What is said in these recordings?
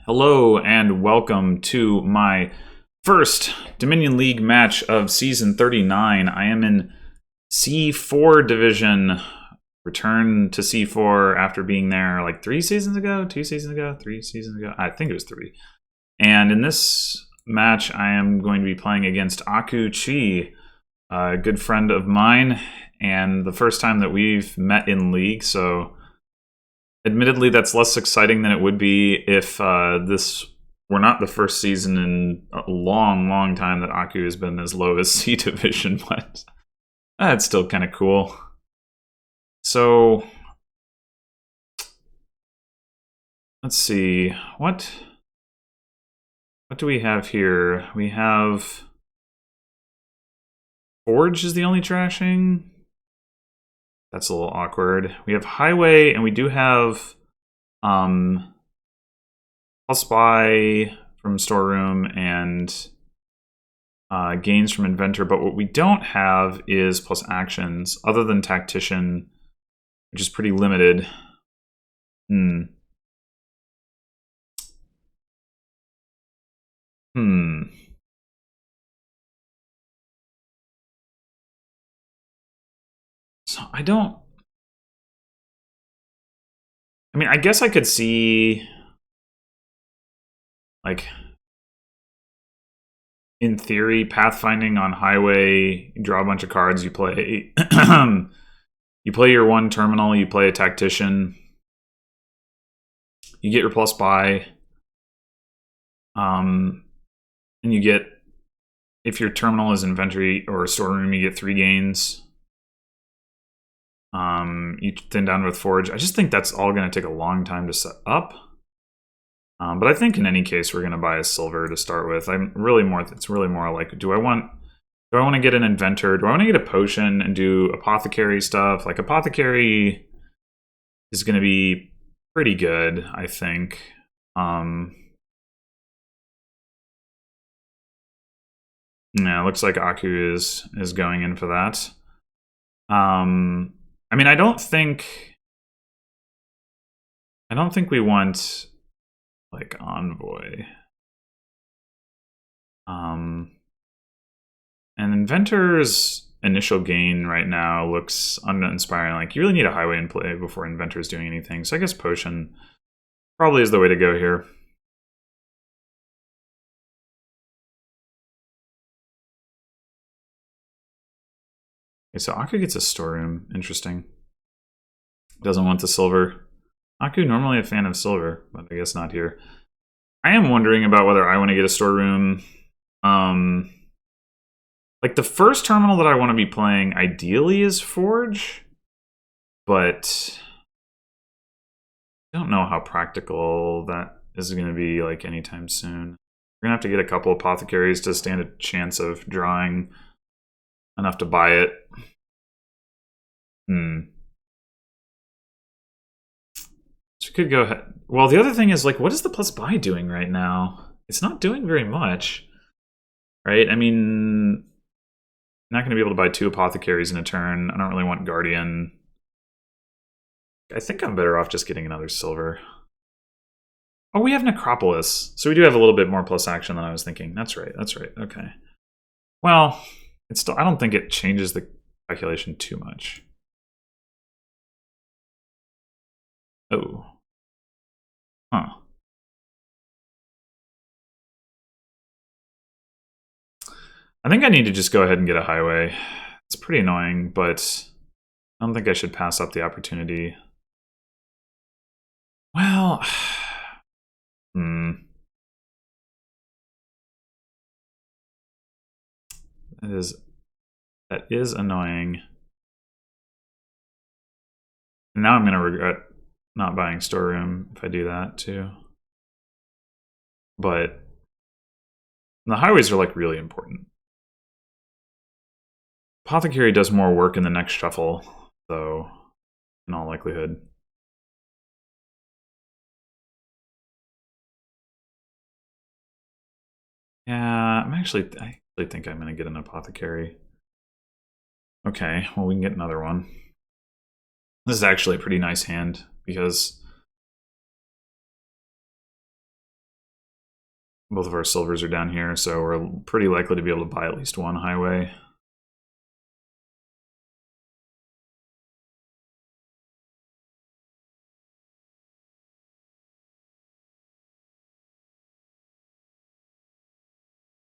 Hello and welcome to my first Dominion League match of Season 39. I am in C4 Division. Returned to C4 after being there like 3 seasons ago, 2 seasons ago, 3 seasons ago. I think it was 3. And in this match, I am going to be playing against Aku Chi, a good friend of mine, and the first time that we've met in League, so admittedly, that's less exciting than it would be if this were not the first season in a long, long time that Aku has been as low as C Division, but it's still kind of cool. So, let's see. What do we have here? We have Forge is the only trashing. That's a little awkward. We have Highway, and we do have plus buy from Storeroom and gains from Inventor, but what we don't have is plus actions, other than Tactician, which is pretty limited. So I mean, I guess I could see, like, in theory, pathfinding on Highway, you draw a bunch of cards, you play you play your one terminal, you play a Tactician, you get your plus buy, and you get, if your terminal is inventory or storeroom, you get 3 gains. You thin down with Forge. I just think that's all going to take a long time to set up. But I think in any case, we're going to buy a silver to start with. It's really more like, do I want to get an inventor? Do I want to get a potion and do apothecary stuff? Like, apothecary is going to be pretty good, I think. Yeah, it looks like Aku is going in for that. I mean, I don't think we want, like, Envoy. And Inventor's initial gain right now looks uninspiring. Like, you really need a Highway in play before Inventor's doing anything. So I guess Potion probably is the way to go here. Okay, so Aku gets a storeroom. Interesting. Doesn't want the silver. Aku normally a fan of silver, but I guess not here. I am wondering about whether I want to get a storeroom. Like, the first terminal that I want to be playing ideally is Forge, but I don't know how practical that is going to be, like, anytime soon. We're going to have to get a couple apothecaries to stand a chance of drawing enough to buy it. So we could go ahead. Well, the other thing is, like, what is the plus buy doing right now? It's not doing very much, right? I mean, I'm not going to be able to buy 2 apothecaries in a turn. I don't really want Guardian. I think I'm better off just getting another silver. Oh, we have Necropolis. So we do have a little bit more plus action than I was thinking. That's right. Okay. Well, it's still, I don't think it changes the calculation too much. Oh. Huh. I think I need to just go ahead and get a Highway. It's pretty annoying, but I don't think I should pass up the opportunity. Well, that is annoying. And now I'm going to regret not buying storeroom if I do that too. But the Highways are, like, really important. Apothecary does more work in the next shuffle, though, in all likelihood. Yeah, I actually think I'm going to get an apothecary. Okay, well, we can get another one. This is actually a pretty nice hand, because Both of our silvers are down here, so we're pretty likely to be able to buy at least one highway.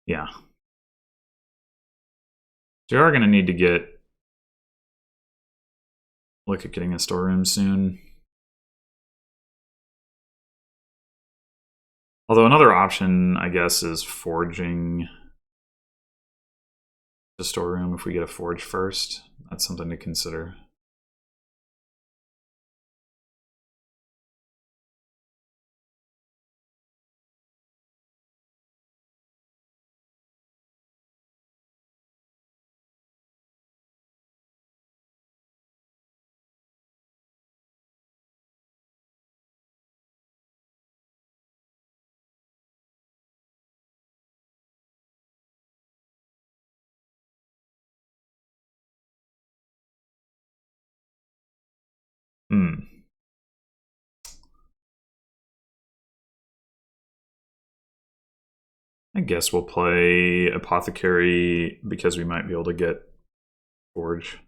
Yeah. So we are going to need to look at getting a storeroom soon. Although another option, I guess, is forging the storeroom if we get a forge first. That's something to consider. I guess we'll play Apothecary because we might be able to get Forge.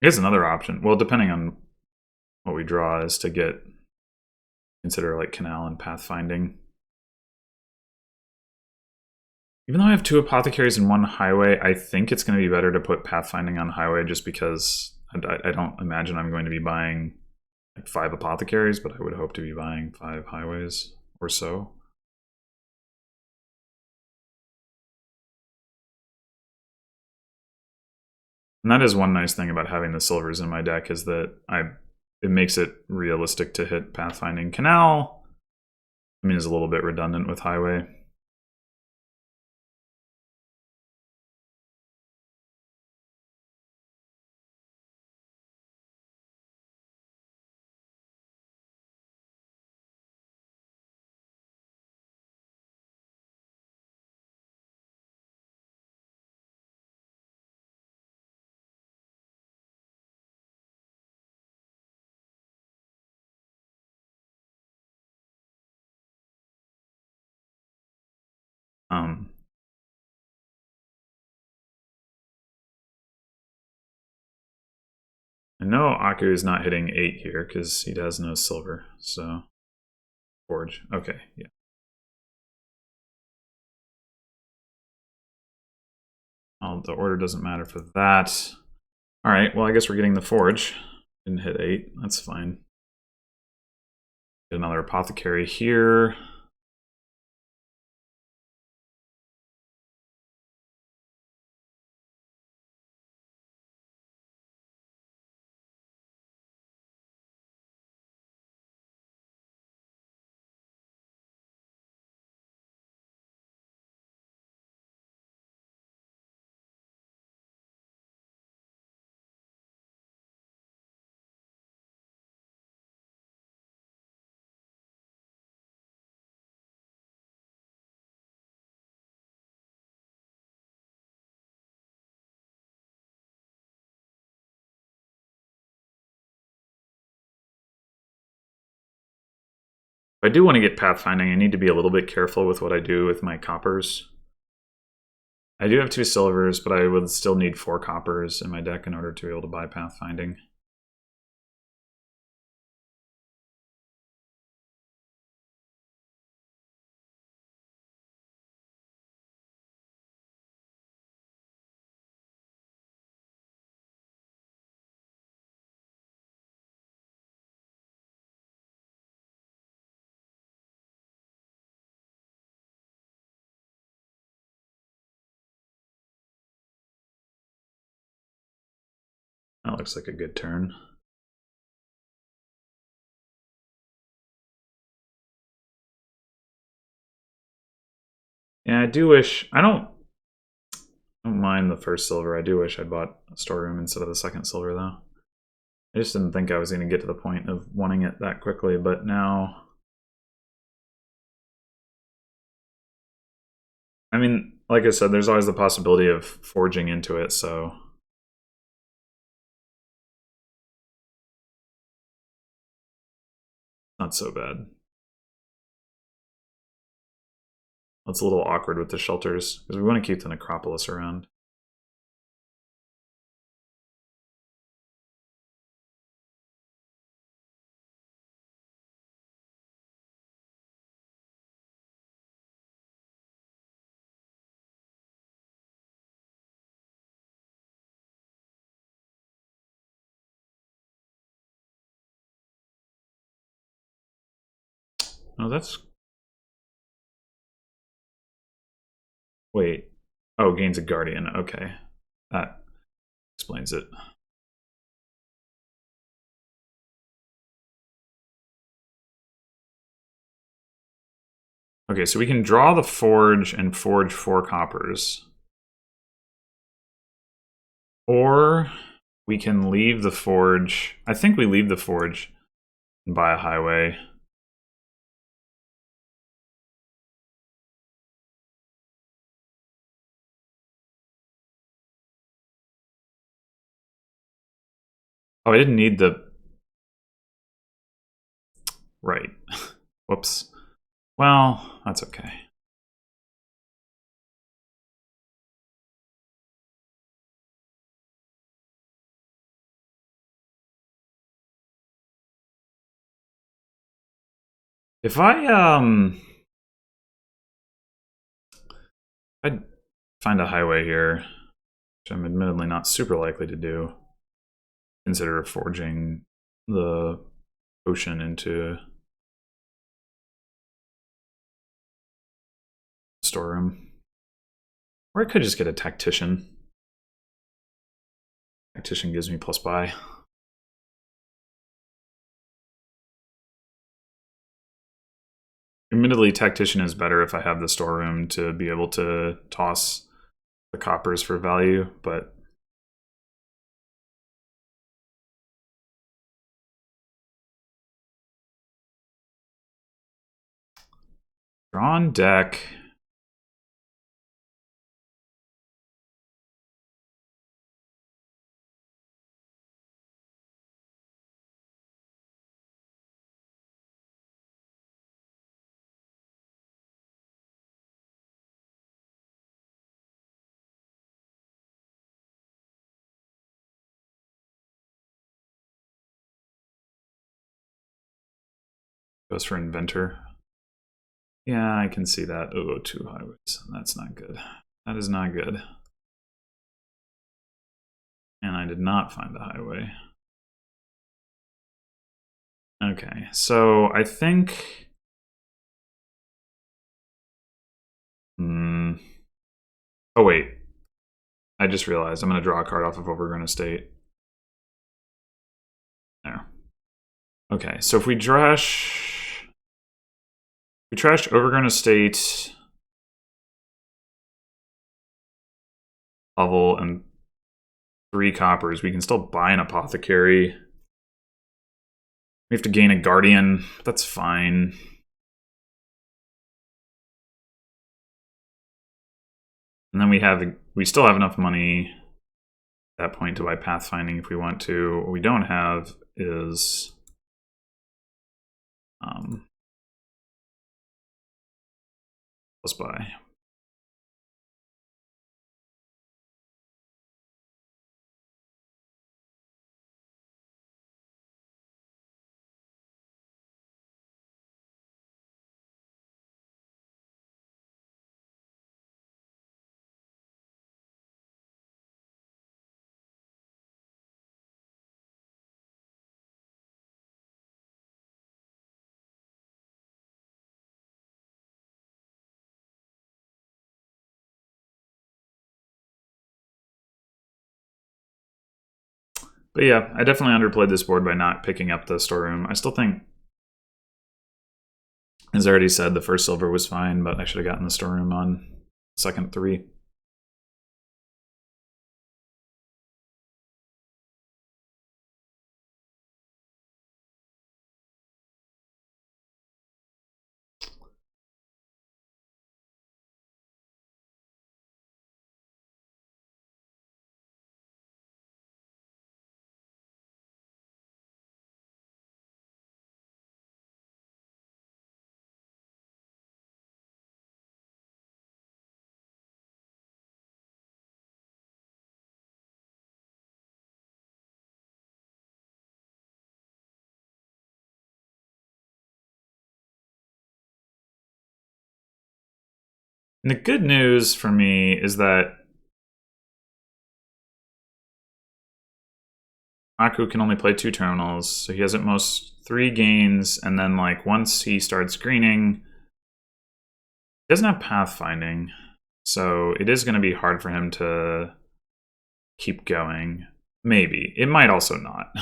Here's another option. Well, depending on what we draw, is to consider like Canal and Pathfinding. Even though I have 2 Apothecaries and 1 Highway, I think it's going to be better to put Pathfinding on Highway just because I don't imagine I'm going to be buying like 5 Apothecaries, but I would hope to be buying 5 Highways or so. And that is one nice thing about having the silvers in my deck is that it makes it realistic to hit Pathfinding. Canal, I mean, is a little bit redundant with Highway. I know Aku is not hitting 8 here because he has no silver, so Forge. Okay, yeah. Well, the order doesn't matter for that. All right, well, I guess we're getting the Forge. Didn't hit 8, that's fine. Get another Apothecary here. If I do want to get Pathfinding, I need to be a little bit careful with what I do with my coppers. I do have 2 silvers, but I would still need 4 coppers in my deck in order to be able to buy Pathfinding. That looks like a good turn. Yeah, I do wish... I don't mind the first silver. I do wish I'd bought a storeroom instead of the second silver, though. I just didn't think I was going to get to the point of wanting it that quickly, but now... I mean, like I said, there's always the possibility of forging into it, so... Not so bad. It's a little awkward with the shelters, because we want to keep the necropolis around. Oh, that's... Wait. Oh, gains a guardian. Okay. That explains it. Okay, so we can draw the forge and forge 4 coppers. Or we can leave the forge. I think we leave the forge and buy a highway. Oh, I didn't need the... Right. Whoops. Well, that's okay. If I'd find a highway here, which I'm admittedly not super likely to do, consider forging the ocean into storeroom. Or I could just get a tactician. Tactician gives me plus buy. Admittedly, tactician is better if I have the storeroom to be able to toss the coppers for value, but drawn deck. Goes for inventor. Yeah, I can see that. Oh, 2 highways. That's not good. That is not good. And I did not find the highway. Okay, so I think... Oh, wait. I just realized I'm going to draw a card off of Overgrown Estate. There. Okay, so if we trash... We trashed Overgrown Estate... Level and 3 coppers. We can still buy an apothecary. We have to gain a guardian. That's fine. And then we still have enough money at that point to buy pathfinding if we want to. What we don't have is plus buy. But yeah, I definitely underplayed this board by not picking up the storeroom. I still think, as I already said, the first silver was fine, but I should have gotten the storeroom on second 3. And the good news for me is that Aku can only play 2 terminals, so he has at most 3 gains, and then like once he starts greening, he doesn't have pathfinding, so it is going to be hard for him to keep going. Maybe. It might also not.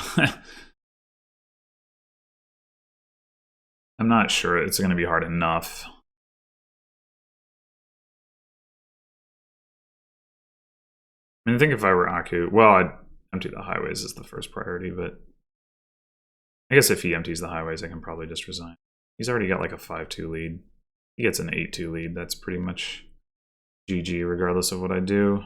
I'm not sure it's going to be hard enough. I mean, I think if I were Aku, well, I'd empty the highways as the first priority, but I guess if he empties the highways, I can probably just resign. He's already got like a 5-2 lead. He gets an 8-2 lead. That's pretty much GG regardless of what I do.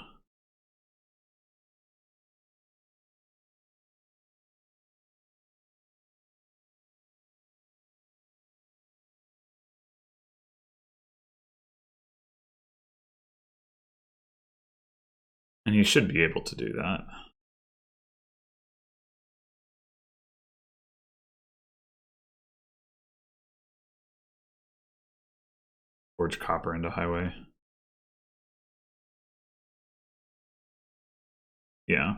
And he should be able to do that. Forge copper into highway. Yeah. I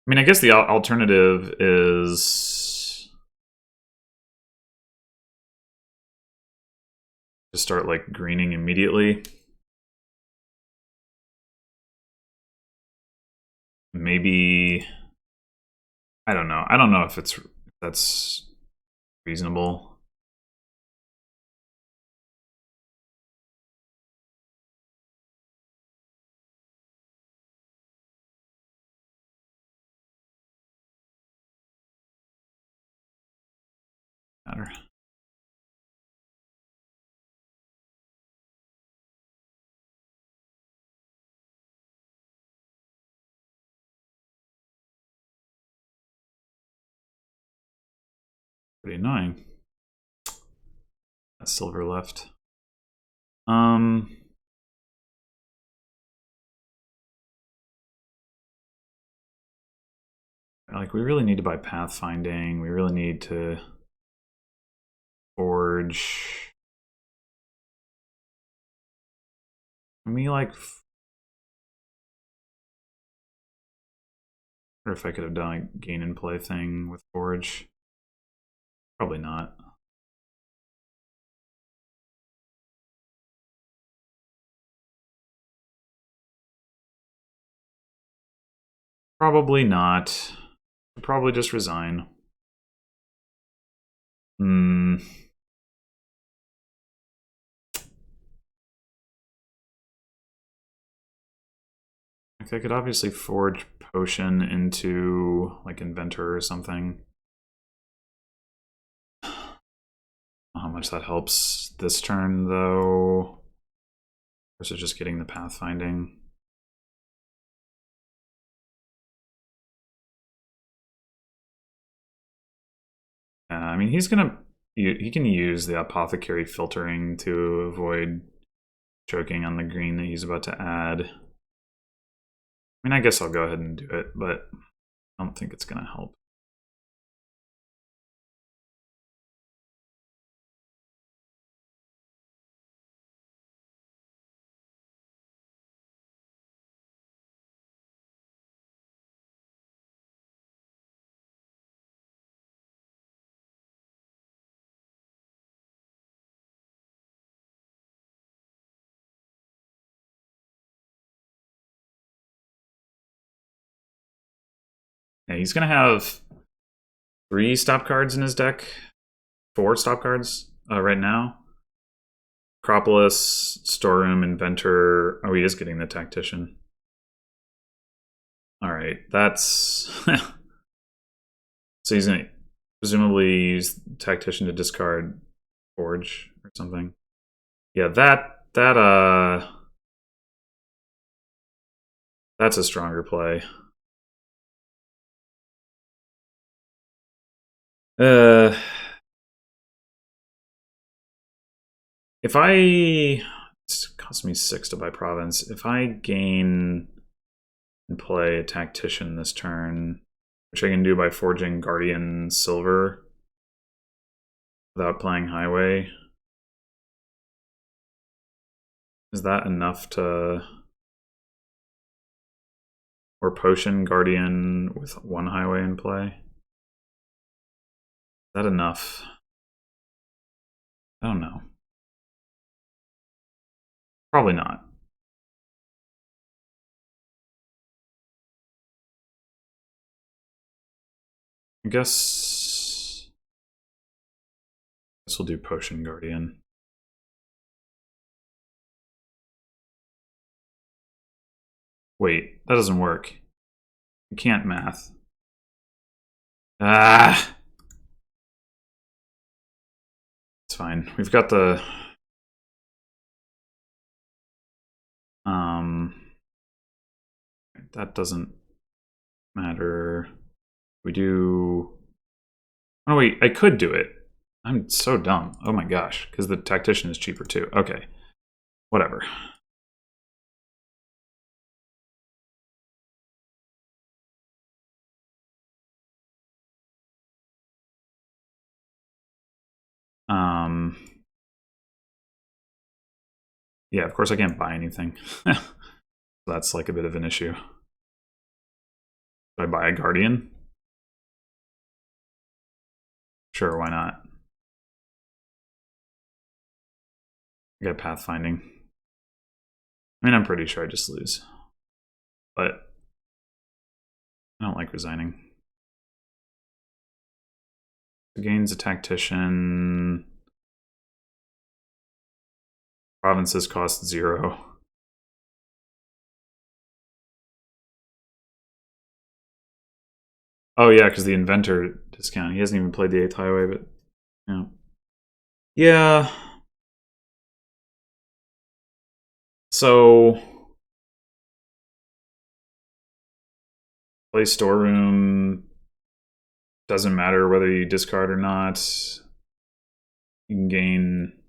mean, I guess the alternative is to start like greening immediately. Maybe, I don't know. I don't know if that's reasonable. Matter. Pretty annoying. That's silver left. Like, we really need to buy pathfinding. We really need to forge. Me like, or if I could have done a gain and play thing with forge. Probably not. Probably not. Probably just resign. Like, I could obviously forge potion into like inventor or something. How much that helps this turn though, versus just getting the pathfinding. I mean, he can use the apothecary filtering to avoid choking on the green that he's about to add. I mean, I guess I'll go ahead and do it, but I don't think it's going to help. Yeah, he's gonna have 3 stop cards in his deck. 4 stop cards right now. Acropolis, Storeroom, Inventor. Oh, he is getting the Tactician. All right, that's so he's gonna presumably use Tactician to discard Forge or something. Yeah, that's a stronger play. If it costs me 6 to buy Province. If I gain and play a Tactician this turn, which I can do by forging Guardian Silver without playing Highway, is that enough to... Or Potion Guardian with 1 Highway in play? Is that enough? I don't know. Probably not. I guess we'll do Potion Guardian. Wait, that doesn't work. You can't math. Ah! It's fine. We've got the... That doesn't matter. We do... Oh, wait, I could do it. I'm so dumb. Oh my gosh, because the Tactician is cheaper too. Okay, whatever. Yeah, of course I can't buy anything. That's like a bit of an issue. Do I buy a Guardian? Sure, why not? I got Pathfinding. I mean, I'm pretty sure I just lose. But I don't like resigning. Gains a Tactician. Provinces cost 0. Oh yeah, because the Inventor discount. He hasn't even played the 8th Highway, but yeah. Yeah. So play Storeroom. Doesn't matter whether you discard or not. You can gain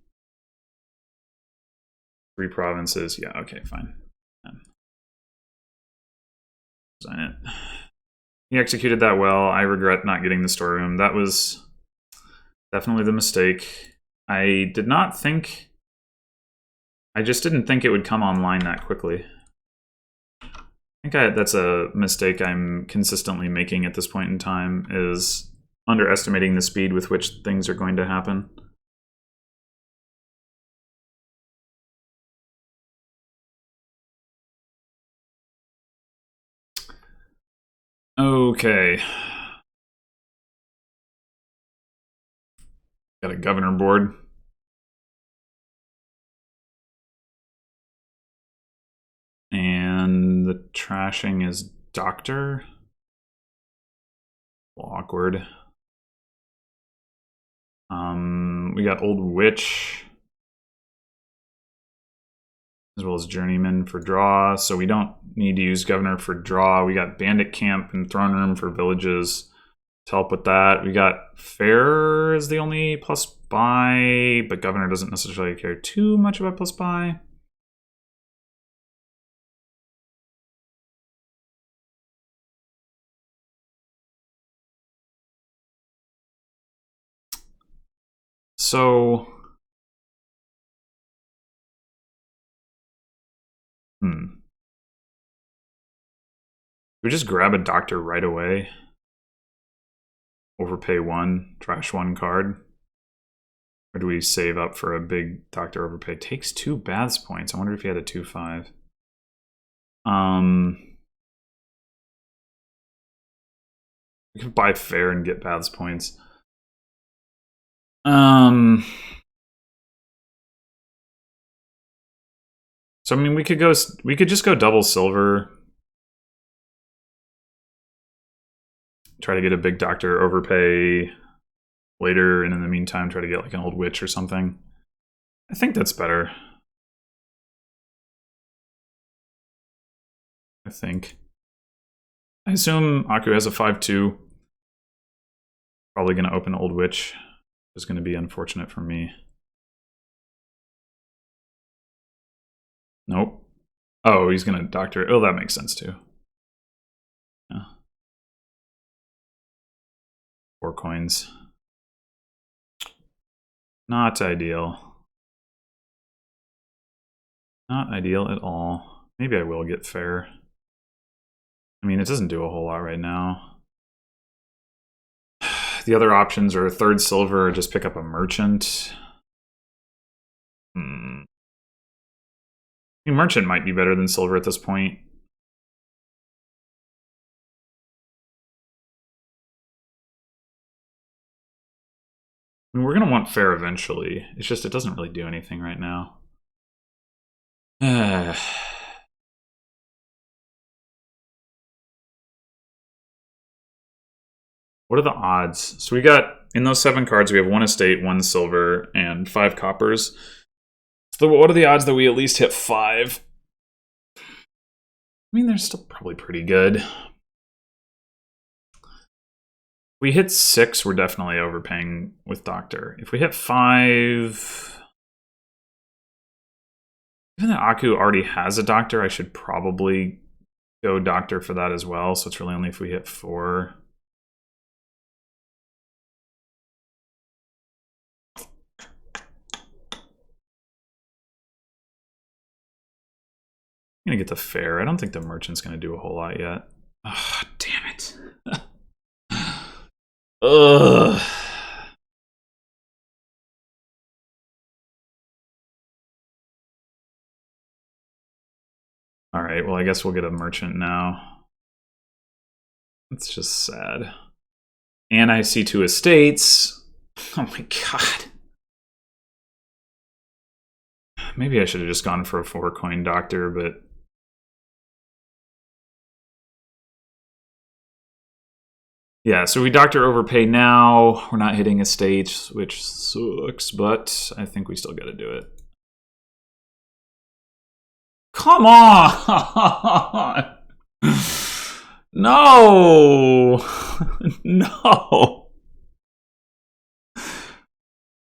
3 provinces. Yeah, okay, fine. Design it. He executed that well. I regret not getting the Storeroom. That was definitely the mistake. I did not think... I just didn't think it would come online that quickly. I think that's a mistake I'm consistently making at this point in time, is underestimating the speed with which things are going to happen. Okay. Got a governor board. And the trashing is Doctor. Awkward. We got Old Witch, as well as Journeyman for draw, so we don't need to use Governor for draw. We got Bandit Camp and Throne Room for villages to help with that. We got Fair as the only plus buy, but Governor doesn't necessarily care too much about plus buy. So, we just grab a Doctor right away. Overpay 1, trash 1 card. Or do we save up for a big Doctor overpay? Takes 2 Baths points. I wonder if he had a 2/5. We can buy fair and get Bath's points. So I mean, we could just go double silver. Try to get a big doctor overpay later, and in the meantime, try to get like an old witch or something. I think that's better. I think. I assume Aku has a 5-2. Probably going to open Old Witch. It's going to be unfortunate for me. Nope. Oh, he's going to Doctor. Oh, that makes sense too. Yeah. 4 coins. Not ideal. Not ideal at all. Maybe I will get fair. I mean, it doesn't do a whole lot right now. The other options are third silver or just pick up a merchant. I mean, merchant might be better than silver at this point. I mean, we're going to want fair eventually. It's just it doesn't really do anything right now. What are the odds? So we got, in those 7 cards, we have 1 estate, 1 silver, and 5 coppers. So what are the odds that we at least hit 5? I mean, they're still probably pretty good. If we hit 6, we're definitely overpaying with Doctor. If we hit 5... Even though Aku already has a Doctor, I should probably go Doctor for that as well. So it's really only if we hit 4. I'm gonna get the fair. I don't think the merchant's gonna do a whole lot yet. Oh, damn it. Ugh. Alright, well I guess we'll get a merchant now. It's just sad. And I see 2 estates. Oh my god. Maybe I should have just gone for a 4-coin doctor, but... Yeah, so we doctor overpay now. We're not hitting estates, which sucks, but I think we still gotta do it. Come on! No! No!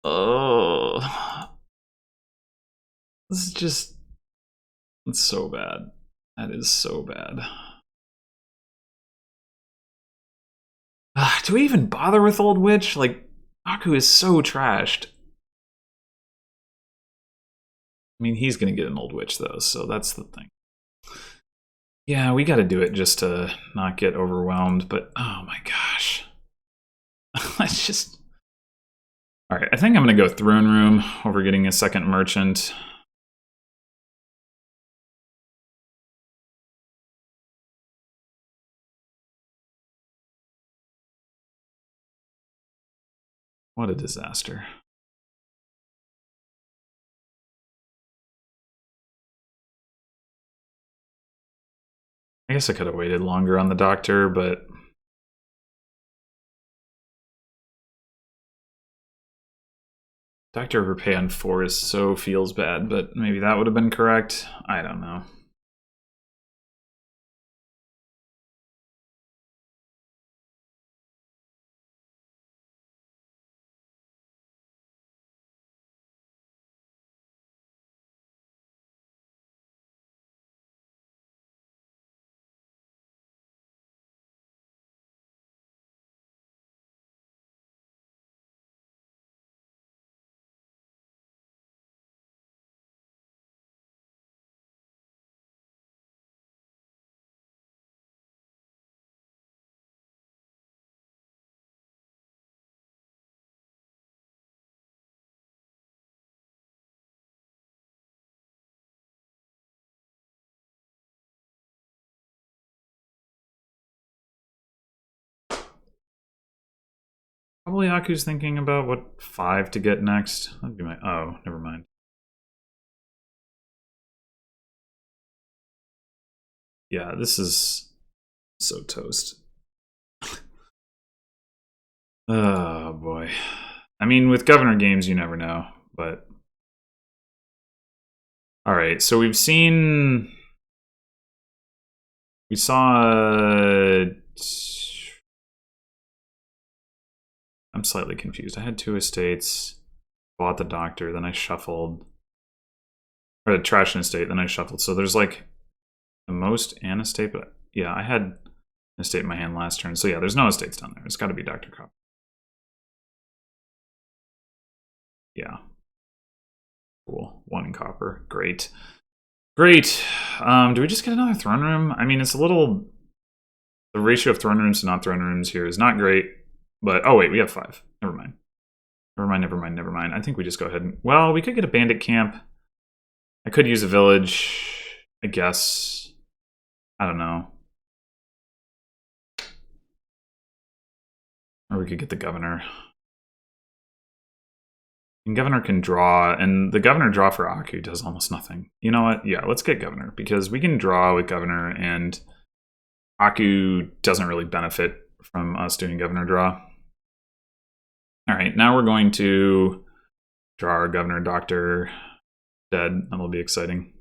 Oh. This is just... It's so bad. That is so bad. Do we even bother with Old Witch? Like, Aku is so trashed. I mean, he's gonna get an Old Witch, though, so that's the thing. Yeah, we gotta do it just to not get overwhelmed, but oh my gosh. It's just... Alright, I think I'm gonna go Throne Room over getting a second merchant. What a disaster. I guess I could have waited longer on the doctor, but... Doctor overpay on 4 is so feels bad, but maybe that would have been correct. I don't know. Probably Aku's thinking about what 5 to get next. That'd be my... Oh, never mind. Yeah, this is so toast. Oh, boy. I mean, with governor games, you never know, but... Alright, so we've seen... We saw... I'm slightly confused. I had 2 estates, bought the doctor, then I shuffled... Or trashed an estate, then I shuffled. So there's like the most and estate, but yeah, I had an estate in my hand last turn. So yeah, there's no estates down there. It's got to be Dr. Copper. Yeah. Cool. 1 copper. Great. Great. Do we just get another throne room? I mean, it's a little... The ratio of throne rooms to not throne rooms here is not great. But, oh wait, we have 5. Never mind. Never mind, never mind, never mind. I think we just go ahead and... Well, we could get a bandit camp. I could use a village, I guess. I don't know. Or we could get the governor. And governor can draw, and the governor draw for Aku does almost nothing. You know what? Yeah, let's get governor, because we can draw with governor, and Aku doesn't really benefit from us doing governor draw. Alright, now we're going to draw our governor doctor dead. That'll be exciting.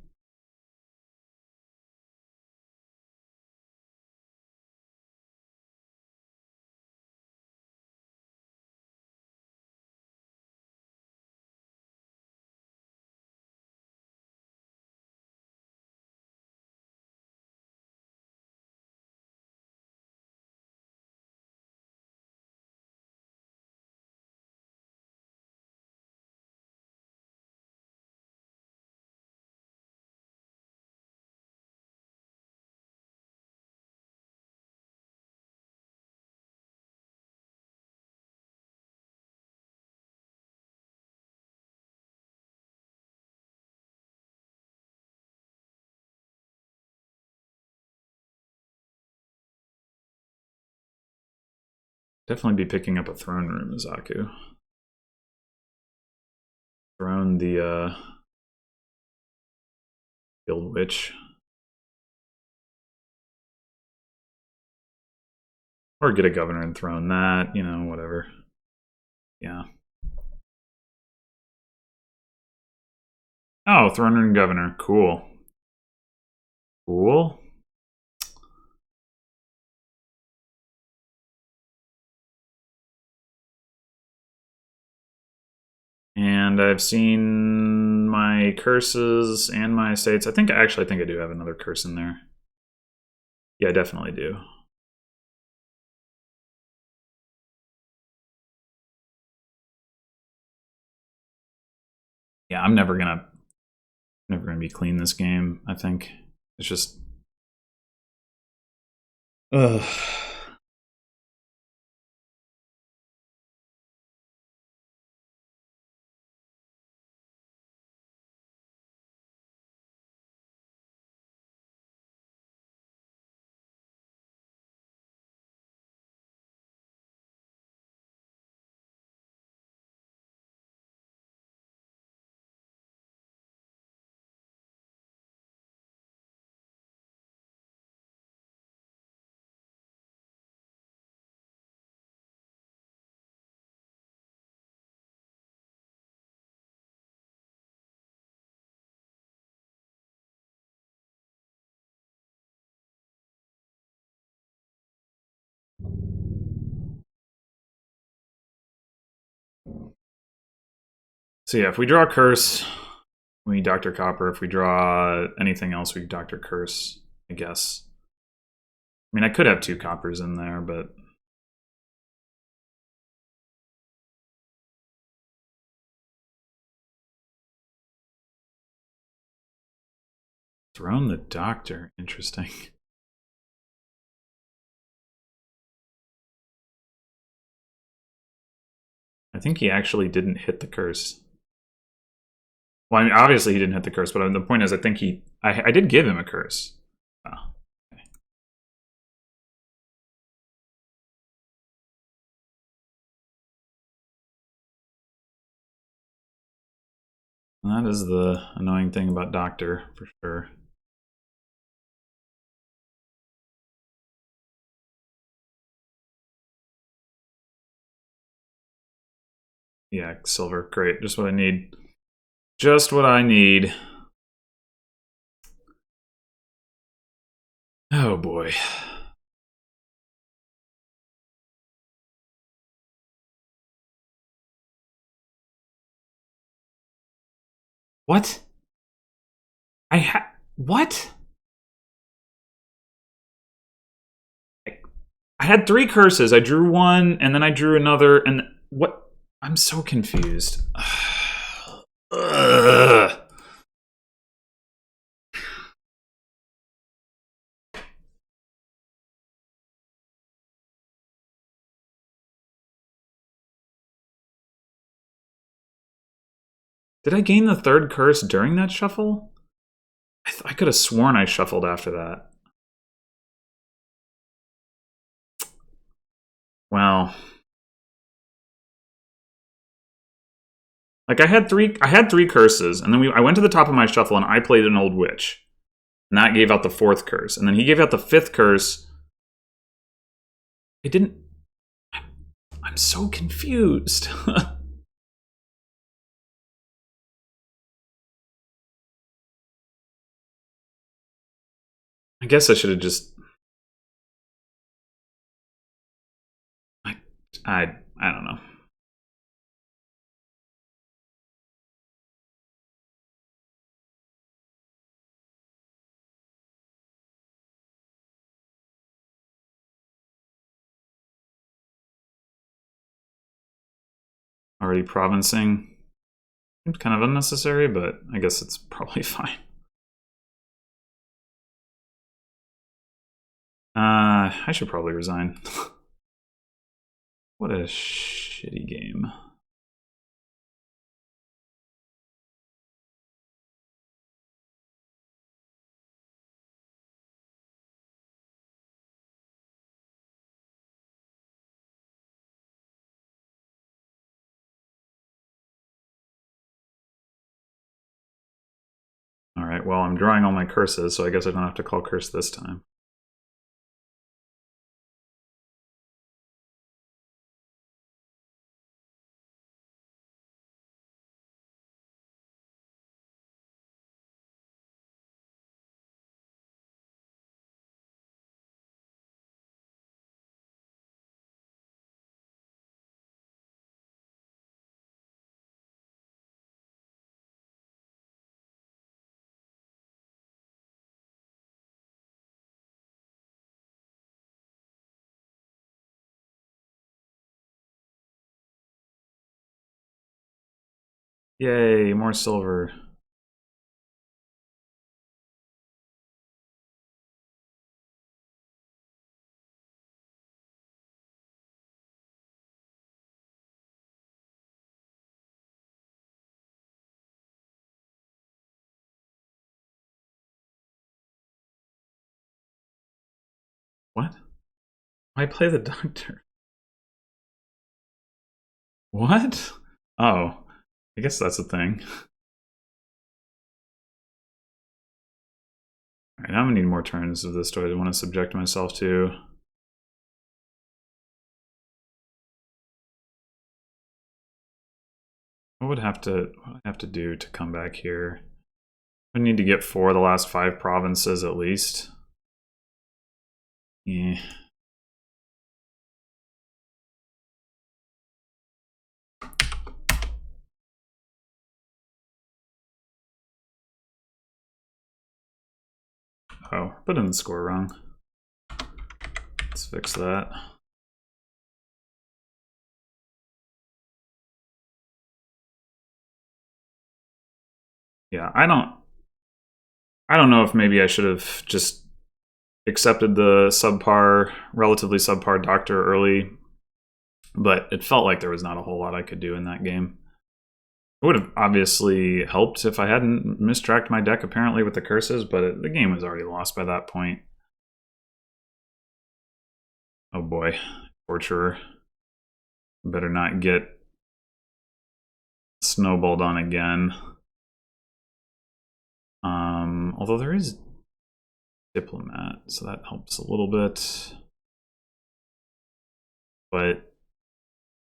Definitely be picking up a throne room as Aku. Throne the Guild Witch. Or get a governor and throne that, you know, whatever. Yeah. Oh, throne room governor. Cool. Cool. And I've seen my curses and my estates. I think I do have another curse in there. Yeah, I definitely do. Yeah, I'm never gonna be clean this game, I think. It's just ugh. So yeah, if we draw a curse, we Dr. Copper. If we draw anything else, we Dr. Curse, I guess. I mean, I could have 2 coppers in there, but... Throne the Doctor, interesting. I think he actually didn't hit the curse. Well, I mean, obviously he didn't hit the curse, but the point is, I think I did give him a curse. Oh, okay. That is the annoying thing about Doctor, for sure. Yeah, silver. Great. Just what I need. Just what I need. Oh, boy. What? What? I had 3 curses. I drew one, and then I drew another, and what? I'm so confused. Ugh. Did I gain the 3rd curse during that shuffle? I could have sworn I shuffled after that. Well, like I had three curses, and then I went to the top of my shuffle and I played an old witch, and that gave out the 4th curse, and then he gave out the 5th curse. It didn't. I'm so confused. I guess I should have just. I don't know. Already provincing. Seems kind of unnecessary, but I guess it's probably fine. I should probably resign. What a shitty game. Alright, well, I'm drawing all my curses, so I guess I don't have to call curse this time. Yay, more silver. What? Why play the doctor? What? Oh, I guess that's a thing. Alright, I'm gonna need more turns of this. Do I want to subject myself to? What would I have to do to come back here? I need to get 4 of the last 5 provinces at least. Yeah. Oh, put in the score wrong. Let's fix that. Yeah, I don't know if maybe I should have just accepted the relatively subpar doctor early, but it felt like there was not a whole lot I could do in that game. It would have obviously helped if I hadn't mistracked my deck apparently with the curses, but the game was already lost by that point. Oh boy, Torturer. Better not get snowballed on again. Although there is diplomat, so that helps a little bit. But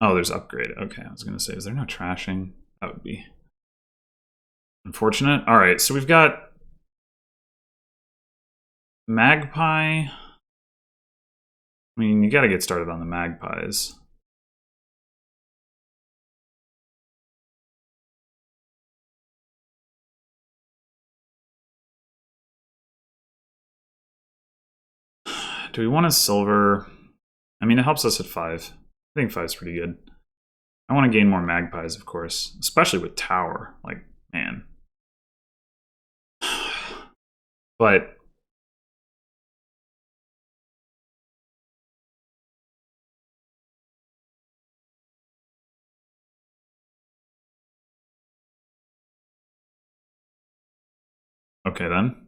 oh, there's upgrade. Okay, I was gonna say, is there no trashing? That would be unfortunate. All right, so we've got Magpie. I mean, you got to get started on the magpies. Do we want a silver? I mean, it helps us at 5. I think 5's pretty good. I want to gain more magpies, of course, especially with tower. Like, man. But okay, then.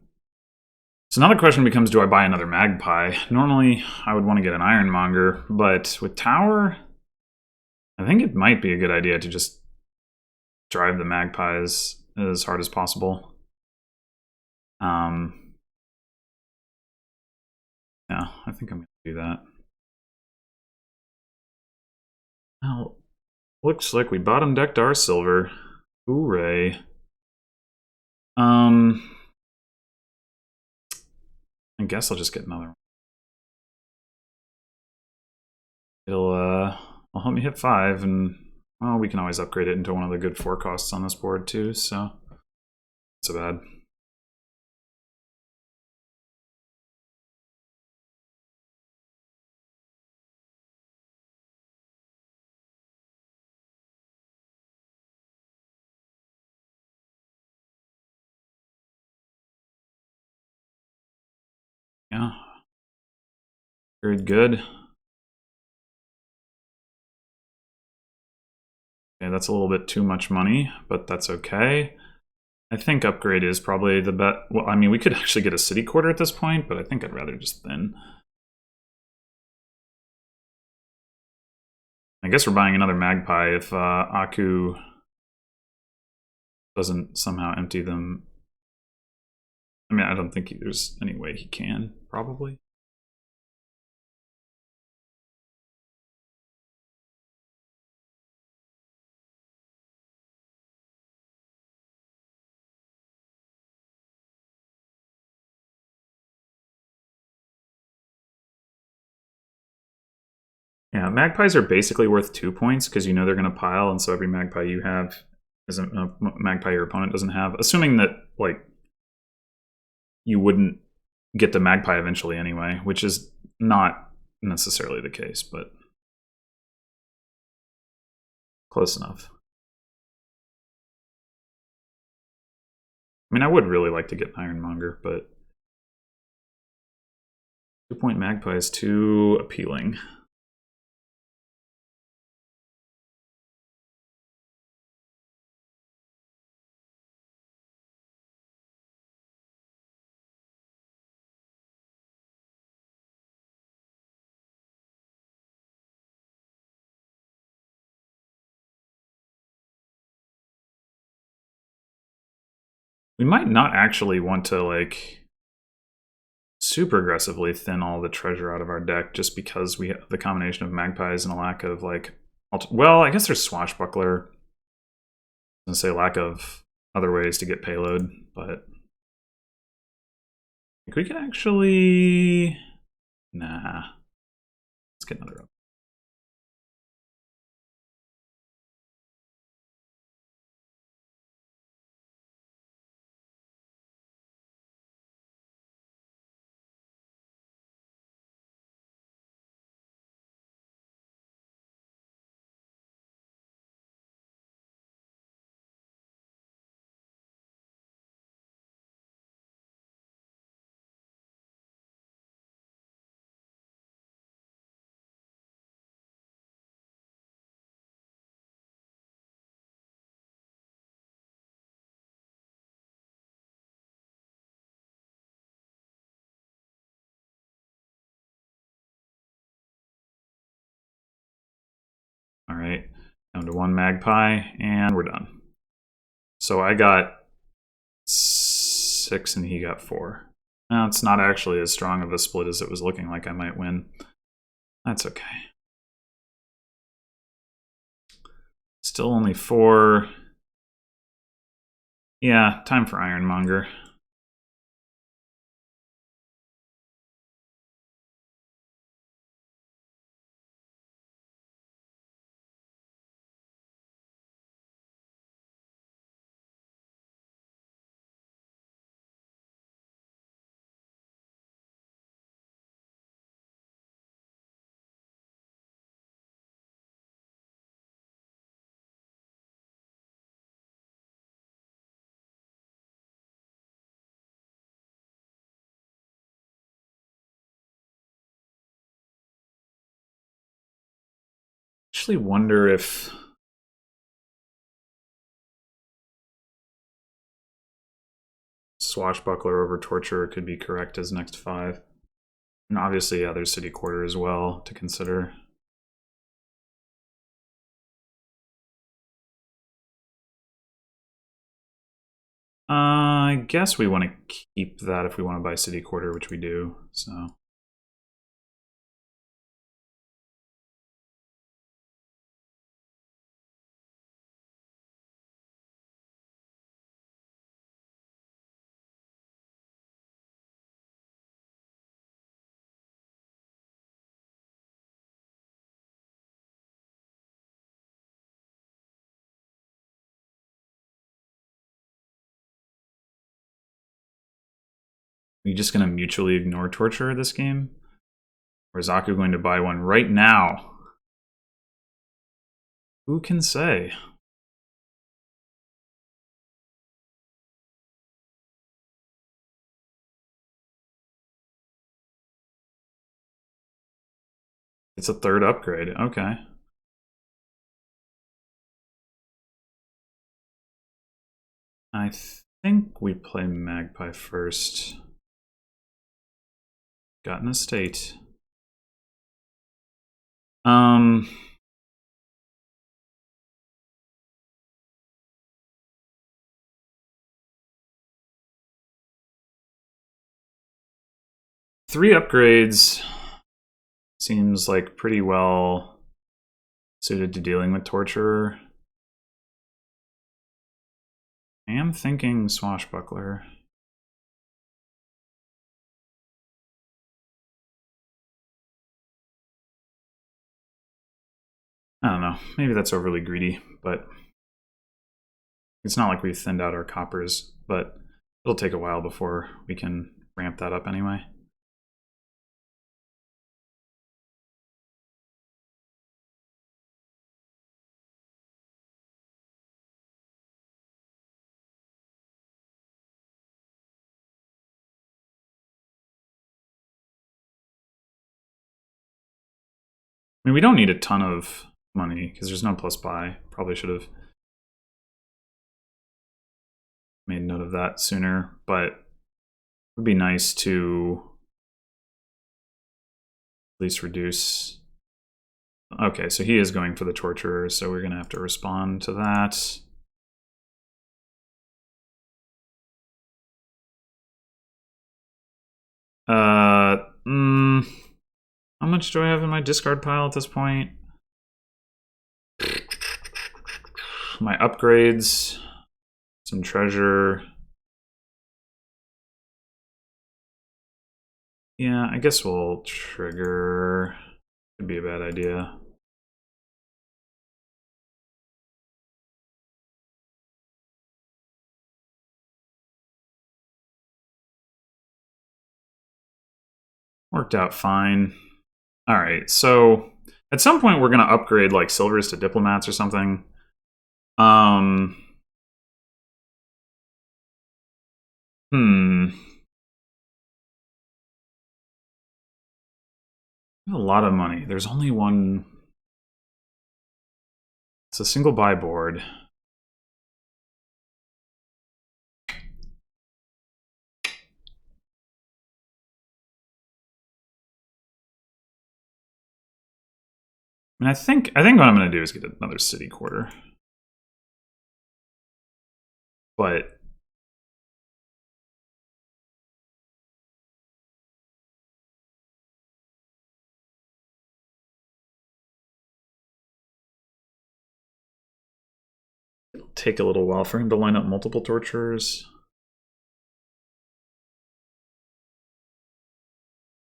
So now the question becomes, do I buy another magpie? Normally, I would want to get an ironmonger, but with tower, I think it might be a good idea to just drive the magpies as hard as possible. Yeah, I think I'm going to do that. Well, looks like we bottom decked our silver. Hooray. I guess I'll just get another one. It'll help me hit 5, and well, we can always upgrade it into one of the good 4 costs on this board too, so not so bad. Yeah. Very good. Okay, that's a little bit too much money, but that's okay. I think upgrade is probably the bet. Well, I mean, we could actually get a city quarter at this point, but I think I'd rather just thin. I guess we're buying another magpie if Aku doesn't somehow empty them. I mean, I don't think there's any way he can, probably. Yeah, magpies are basically worth 2 points because you know they're going to pile, and so every magpie you have isn't a magpie your opponent doesn't have. Assuming that, like, you wouldn't get the magpie eventually anyway, which is not necessarily the case, but close enough. I mean, I would really like to get an Ironmonger, but 2-point magpie is too appealing. We might not actually want to, like, super aggressively thin all the treasure out of our deck just because we have the combination of magpies and a lack of, like, well, I guess there's Swashbuckler. I was gonna say lack of other ways to get payload, but like we can actually, nah. Let's get another up. All right, down to 1 magpie, and we're done. So I got 6 and he got 4. Now, it's not actually as strong of a split as it was looking like I might win. That's okay. Still only 4. Yeah, time for Ironmonger. Actually wonder if Swashbuckler over Torturer could be correct as next 5. And obviously, yeah, there's City Quarter as well to consider. I guess we want to keep that if we want to buy City Quarter, which we do, so. Are you just going to mutually ignore Torturer this game? Or is Aku going to buy one right now? Who can say? It's a 3rd upgrade. Okay. I think we play Magpie first. Got an estate. 3 upgrades seems like pretty well suited to dealing with Torturer. I am thinking Swashbuckler. I don't know. Maybe that's overly greedy, but it's not like we've thinned out our coppers, but it'll take a while before we can ramp that up anyway. I mean, we don't need a ton of money because there's no plus buy. Probably should have made note of that sooner, but it would be nice to at least reduce. Okay, so he is going for the Torturer, so we're going to have to respond to that. How much do I have in my discard pile at this point? My upgrades, some treasure. Yeah, I guess we'll trigger. Could be a bad idea. Worked out fine. All right, so at some point we're gonna upgrade like silvers to diplomats or something. A lot of money. There's only one. It's a single buy board. And I think what I'm going to do is get another City Quarter. But take a little while for him to line up multiple torturers.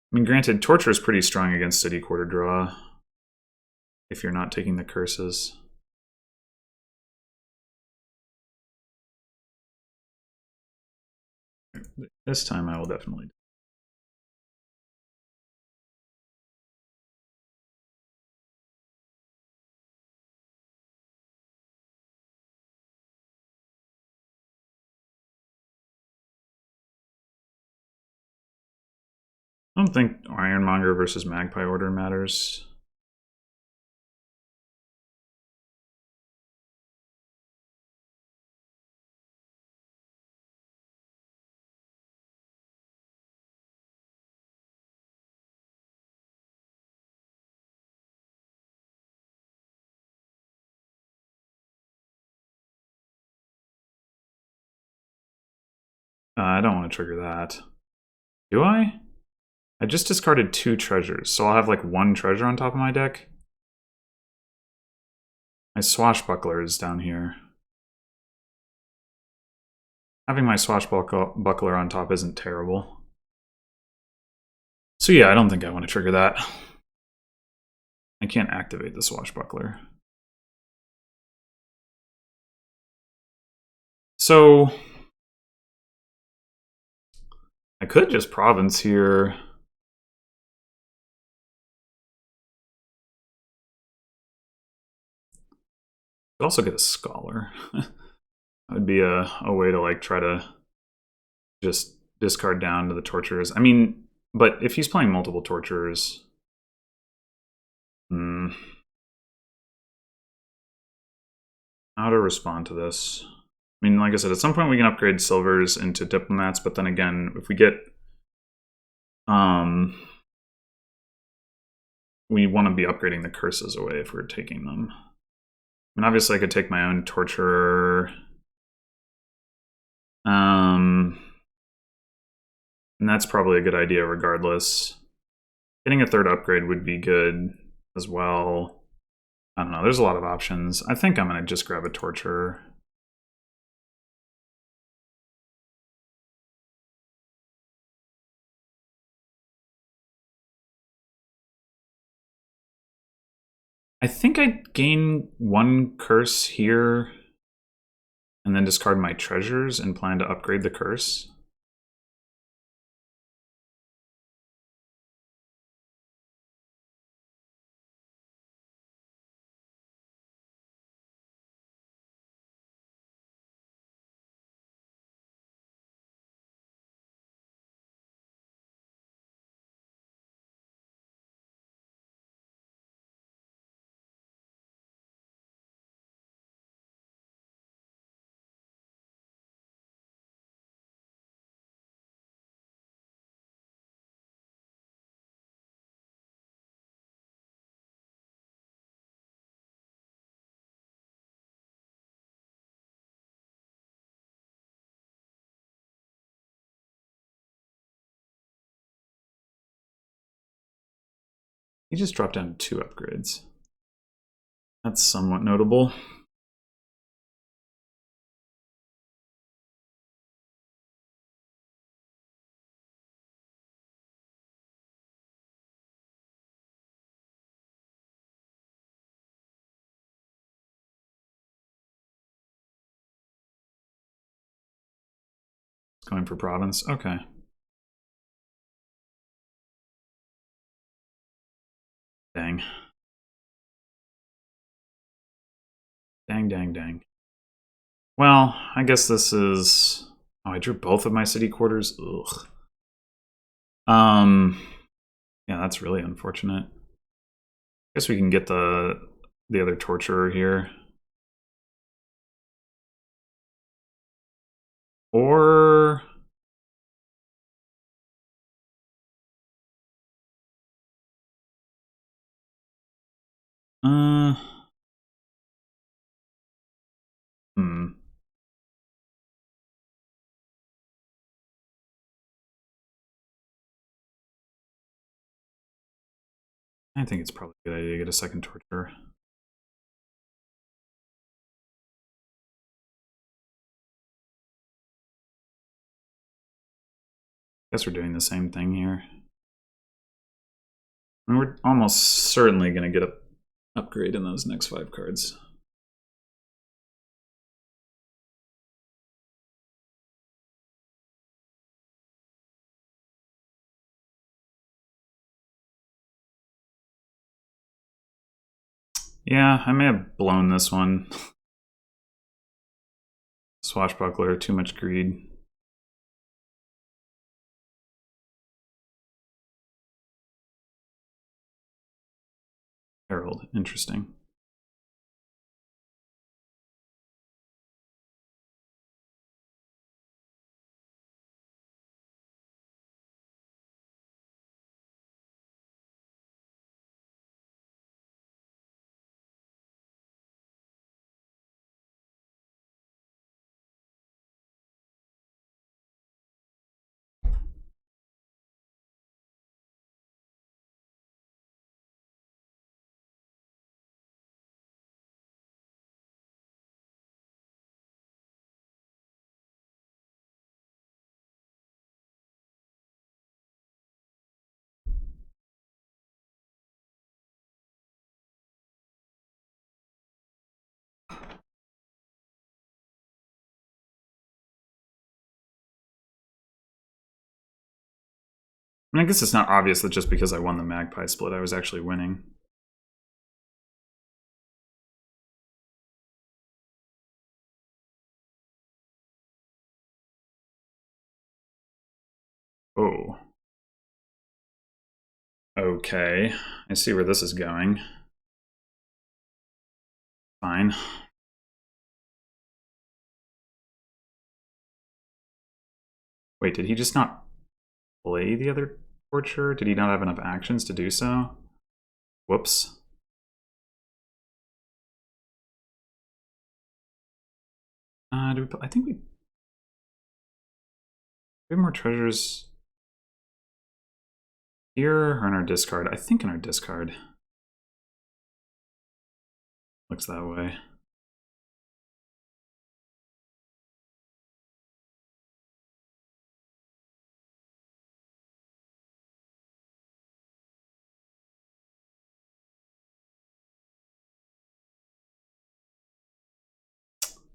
I mean, granted, Torture is pretty strong against City Quarter Draw if you're not taking the curses. This time I will definitely. I don't think Ironmonger versus Magpie order matters. I don't want to trigger that. Do I? I just discarded 2 treasures, so I'll have like 1 treasure on top of my deck. My Swashbuckler is down here. Having my Swashbuckler on top isn't terrible. So yeah, I don't think I want to trigger that. I can't activate the Swashbuckler. So I could just Province here. Could also get a Scholar. That would be a way to like try to just discard down to the Torturers. I mean, but if he's playing multiple Torturers, how to respond to this? I mean, like I said, at some point we can upgrade Silvers into Diplomats, but then again, if we get we want to be upgrading the curses away if we're taking them. I mean, obviously I could take my own Torturer. And that's probably a good idea regardless. Getting a 3rd upgrade would be good as well. I don't know, there's a lot of options. I think I'm going to just grab a Torturer. I think I gain 1 curse here and then discard my treasures and plan to upgrade the curse. He just dropped down 2 upgrades. That's somewhat notable. Going for Province, okay. Dang. Dang. Well, I guess this is... Oh, I drew both of my city quarters? Ugh. Yeah, that's really unfortunate. I guess we can get the other Torturer here. Or... I think it's probably a good idea to get a second Torturer. Guess we're doing the same thing here. And we're almost certainly going to get an upgrade in those next 5 cards. Yeah, I may have blown this one. Swashbuckler, too much greed. Herald, interesting. I guess it's not obvious that just because I won the Magpie split, I was actually winning. Oh. Okay. I see where this is going. Fine. Wait, did he just not play the other Torture? Did he not have enough actions to do so? Whoops. I think we have more treasures here or in our discard? I think in our discard. Looks that way.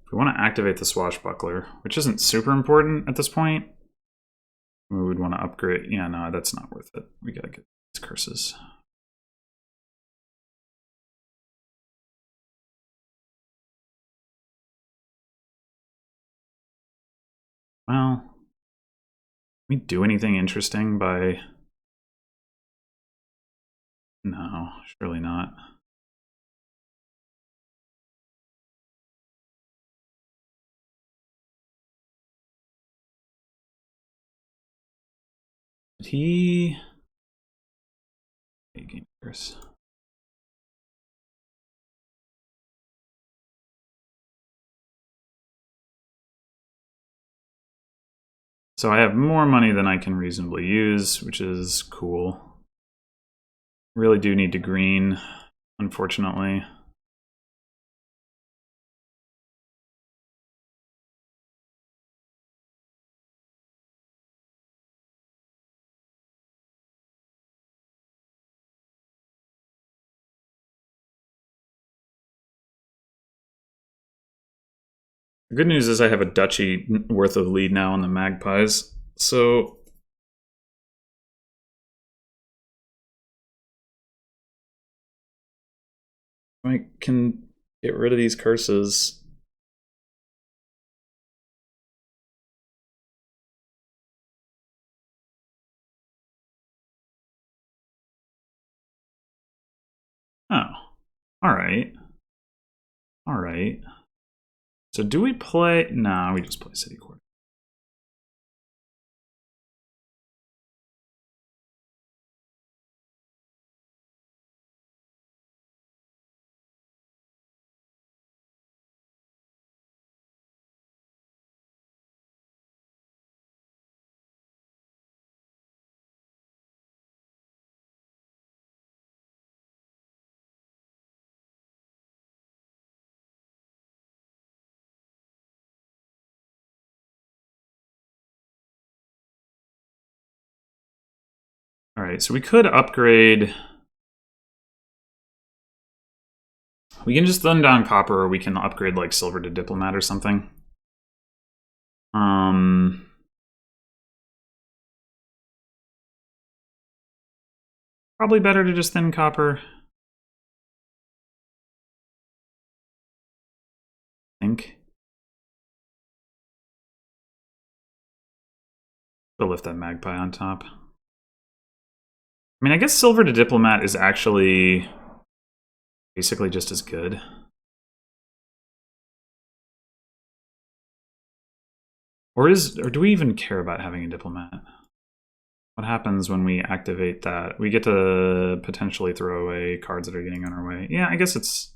If we want to activate the Swashbuckler, which isn't super important at this point, we would want to upgrade. Yeah, no, that's not worth it. We gotta get these curses. Well, can we do anything interesting by... No, surely not. Did he... Gain curse. So I have more money than I can reasonably use, which is cool. Really do need to green, unfortunately. The good news is I have a duchy worth of lead now on the Magpies, so I can get rid of these curses. Oh, all right. All right. So do we play? Nah, we just play City Court. All right, so we could upgrade. We can just thumb down copper, or we can upgrade like silver to diplomat or something. Probably better to just thin copper. I think. We'll lift that magpie on top. I mean, I guess silver to diplomat is actually basically just as good. Or do we even care about having a diplomat? What happens when we activate that? We get to potentially throw away cards that are getting on our way. Yeah, I guess it's...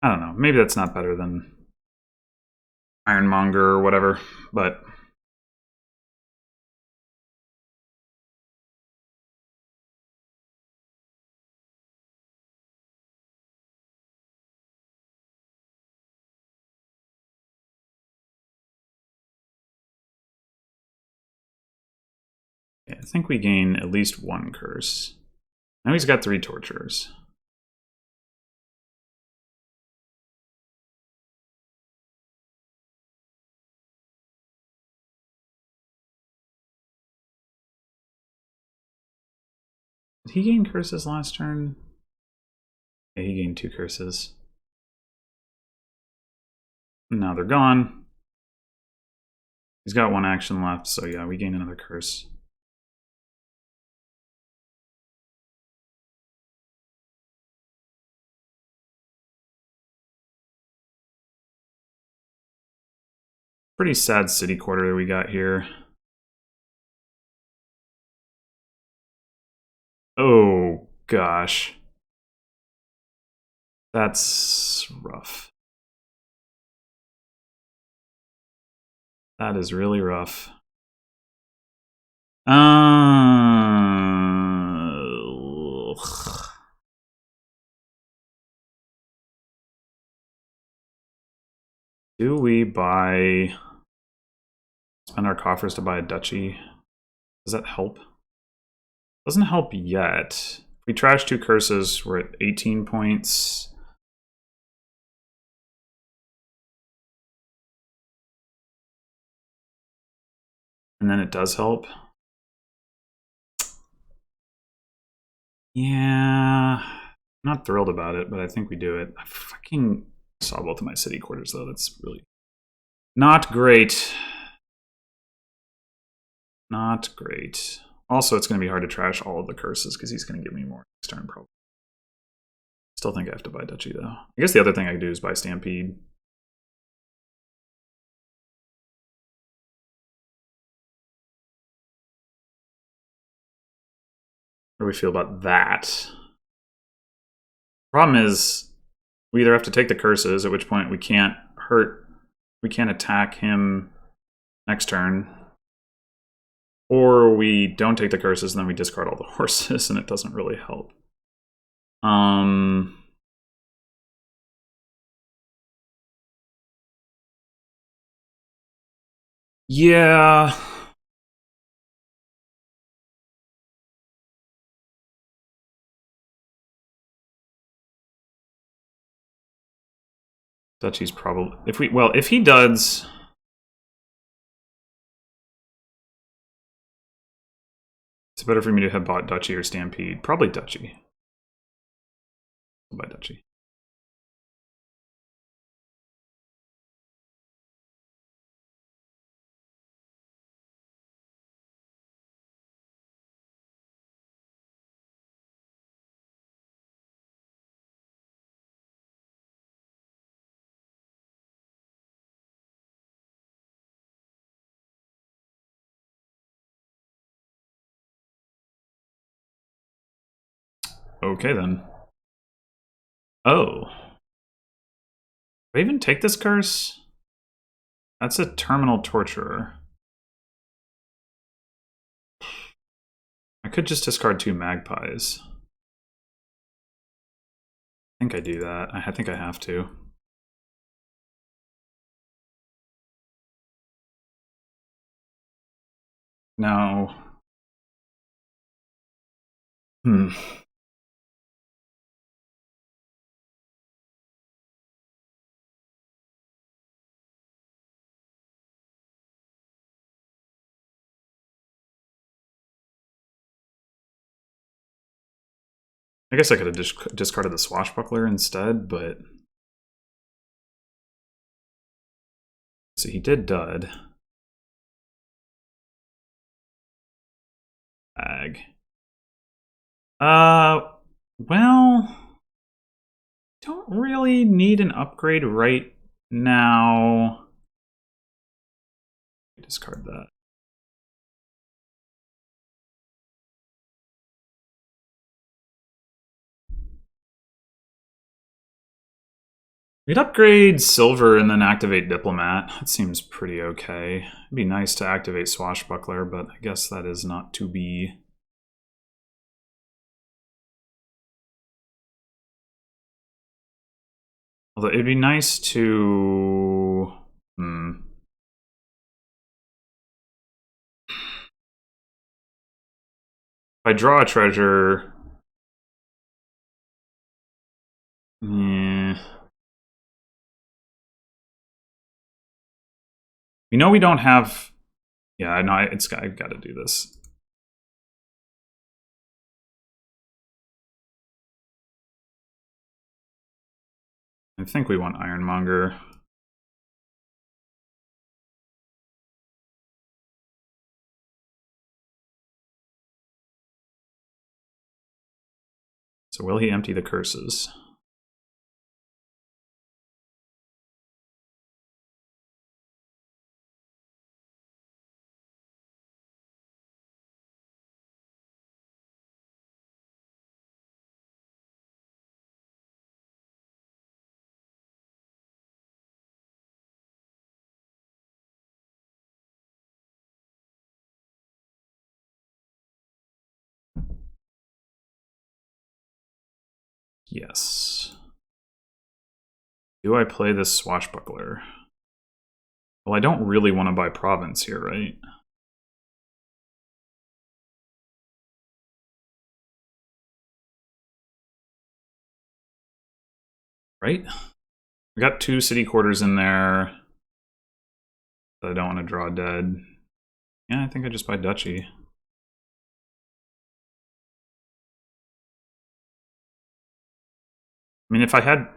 I don't know. Maybe that's not better than Ironmonger or whatever, but... I think we gain at least one curse. Now he's got 3 tortures. Did he gain curses last turn? Yeah, he gained 2 curses. Now they're gone. He's got 1 action left, so yeah, we gain another curse. Pretty sad city quarter we got here. Oh, gosh. That's rough. That is really rough. Do we spend our coffers to buy a duchy? Does that help? Doesn't help yet. If we trash 2 curses, we're at 18 points. And then it does help. Yeah, not thrilled about it, but I think we do it. I fucking saw both of my city quarters, though. That's really not great. Not great. Also, it's going to be hard to trash all of the curses because he's going to give me more next turn, probably. Still think I have to buy Duchy, though. I guess the other thing I could do is buy Stampede. How do we feel about that? Problem is, we either have to take the curses, at which point we can't attack him next turn, or we don't take the curses and then we discard all the horses and it doesn't really help. Yeah. Duchy's probably if he does. It's better for me to have bought Duchy or Stampede. Probably Duchy. I'll buy Duchy. Okay then. Oh. I even take this curse? That's a terminal torturer. I could just discard 2 magpies. I think I do that. I think I have to. No. I guess I could have discarded the Swashbuckler instead, but... So he did dud. Ag. Well... Don't really need an upgrade right now. Discard that. We'd upgrade Silver and then activate Diplomat. That seems pretty okay. It'd be nice to activate Swashbuckler, but I guess that is not to be. Although it'd be nice to... If I draw a treasure... Yeah. We know we don't have... Yeah, no, I've got to do this. I think we want Ironmonger. So will he empty the curses? Yes. Do I play this Swashbuckler? Well, I don't really want to buy Province here, right? Right? We got 2 city quarters in there. I don't want to draw dead. Yeah, I think I just buy Duchy. I mean, if I had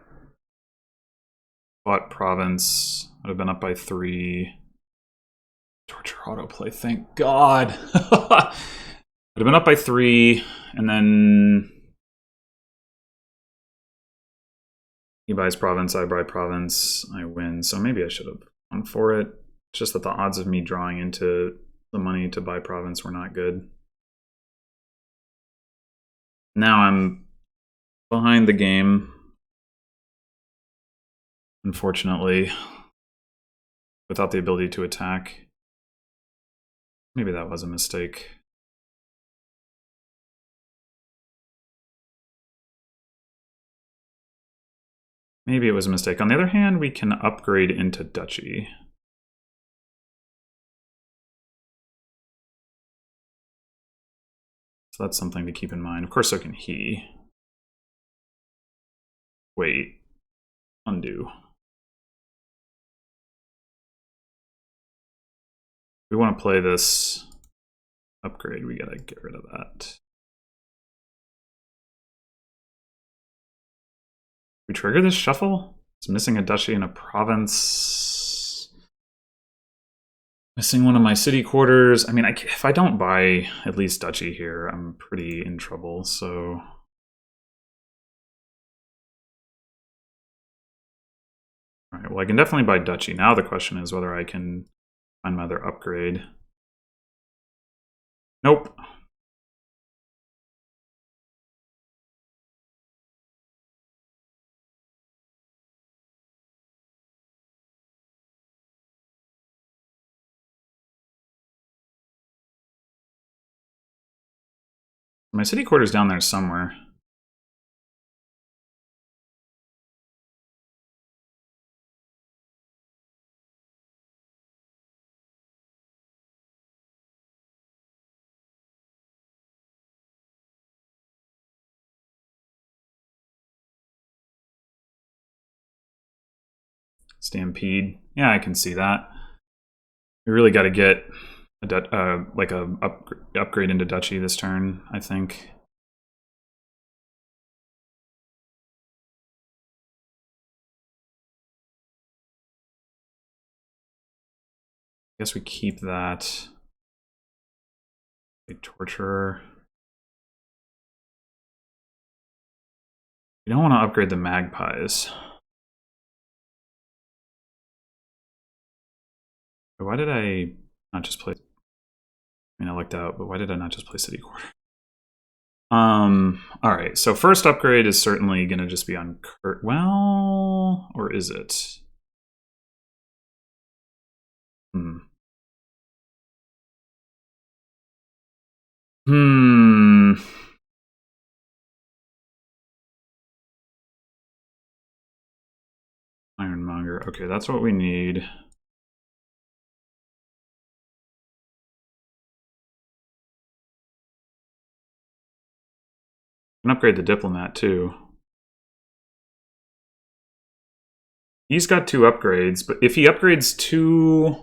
bought Province, I'd have been up by 3. Torture autoplay, thank God. I'd have been up by 3, and then he buys Province, I buy Province, I win. So maybe I should have gone for it. It's just that the odds of me drawing into the money to buy Province were not good. Now I'm behind the game, unfortunately, without the ability to attack. Maybe that was a mistake. Maybe it was a mistake. On the other hand, we can upgrade into Duchy. So that's something to keep in mind. Of course, so can he. Wait. Undo. We want to play this upgrade. We gotta get rid of that. We trigger this shuffle? It's missing a Duchy and a Province. Missing one of my city quarters. I mean, if I don't buy at least Duchy here, I'm pretty in trouble, so... Alright, well I can definitely buy Duchy. Now the question is whether I can find my other upgrade. Nope. My city quarter's down there somewhere. Stampede. Yeah, I can see that. We really got to get a upgrade into duchy this turn, I think. I guess we keep that. A torturer. We don't want to upgrade the magpies. Why did I not just play? I mean, I looked out, but why did I not just play city quarter? All right, so first upgrade is certainly going to just be on Kurt. Well, or is it? Hmm. Ironmonger. Okay, that's what we need. Can upgrade the diplomat too. He's got 2 upgrades, but if he upgrades 2,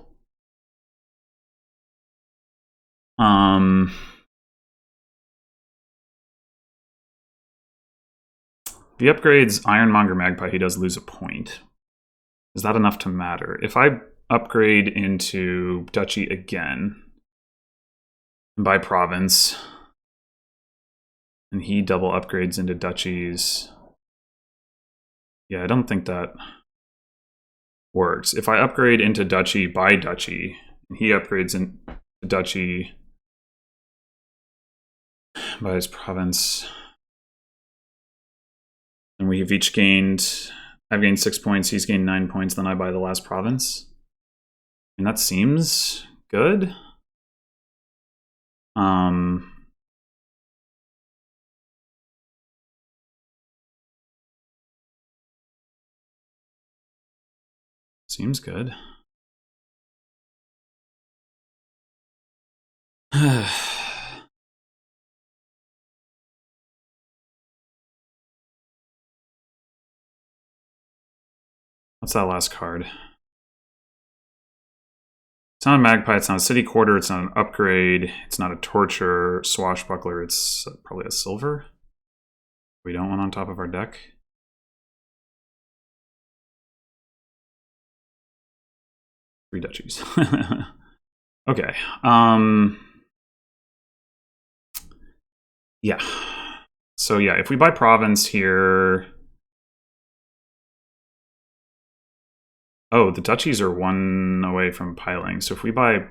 if he upgrades Ironmonger Magpie, he does lose a point. Is that enough to matter? If I upgrade into Duchy again, by province, and he double upgrades into Duchies, yeah, I don't think that works. If I upgrade into Duchy by Duchy, and he upgrades into Duchy by his province, and we have each gained, I've gained 6 points, he's gained 9 points, then I buy the last province. And that seems good. Seems good. What's that last card? It's not a magpie, it's not a city quarter, it's not an upgrade, it's not a torture, swashbuckler, it's probably a silver. We don't want on top of our deck. Three duchies. Okay. Yeah. So yeah, if we buy province here. Oh, the duchies are 1 away from piling. So if we buy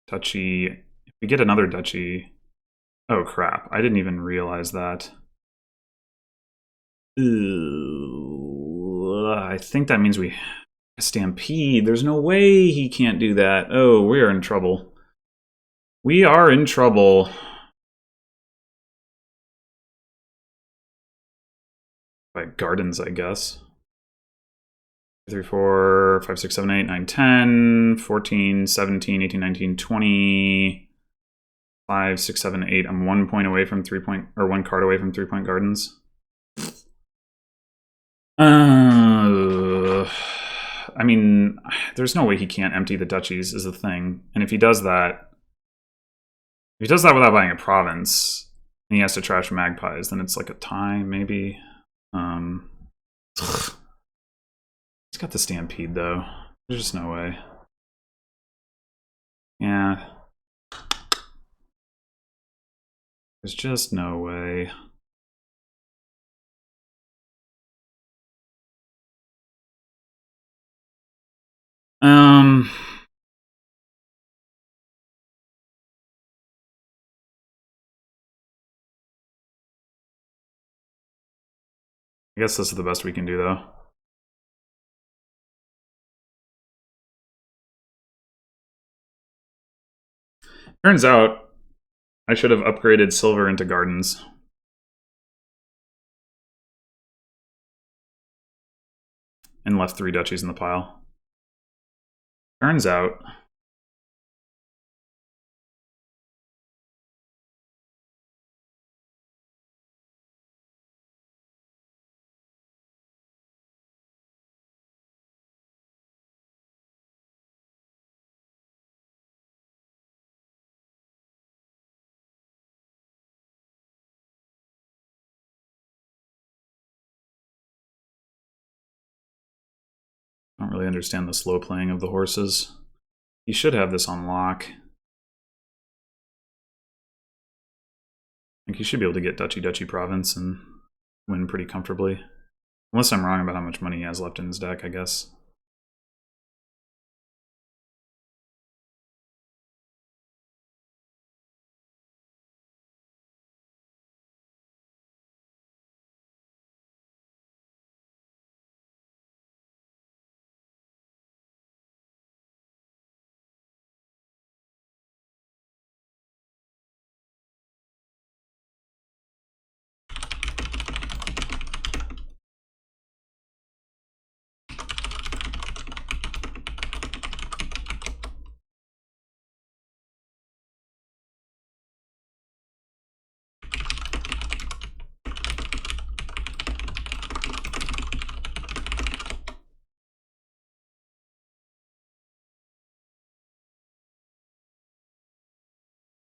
duchy, if we get another duchy. Oh crap, I didn't even realize that. Ooh, I think that means we stampede. There's no way he can't do that. Oh, we are in trouble. We are in trouble. By gardens, I guess. 3, 4, 5, 6, 7, 8, 9, 10, 14, 17, 18, 19, 20, 5, 6, 7, 8. I'm 1 point away from 3 point, or 1 card away from 3-point gardens. I mean, there's no way he can't empty the duchies is the thing. And if he does that without buying a province, and he has to trash magpies, then it's like a tie, maybe. He's got the stampede, though. There's just no way. Yeah. There's just no way. I guess this is the best we can do, though. Turns out, I should have upgraded silver into gardens. And left 3 duchies in the pile. Turns out... I don't really understand the slow playing of the horses. He should have this on lock. I think he should be able to get Duchy Province and win pretty comfortably. Unless I'm wrong about how much money he has left in his deck, I guess.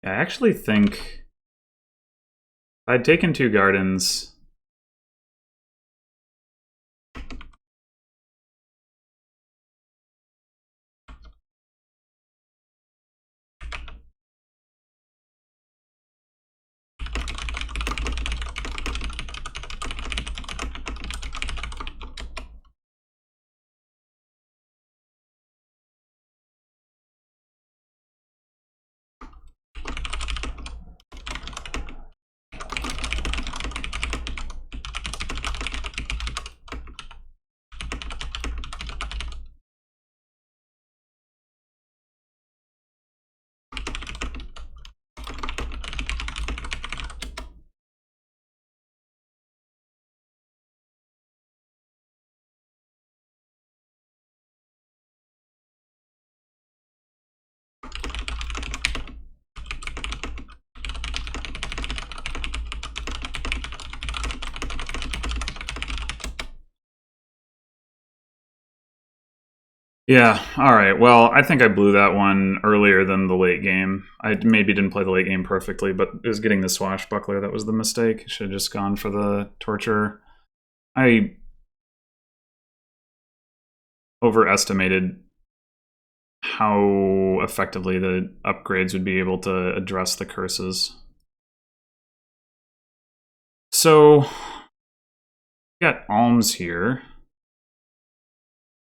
I actually think if I'd taken 2 gardens, yeah, alright. Well, I think I blew that one earlier than the late game. I maybe didn't play the late game perfectly, but it was getting the swashbuckler that was the mistake. Should have just gone for the torture. I overestimated how effectively the upgrades would be able to address the curses. So, we got alms here.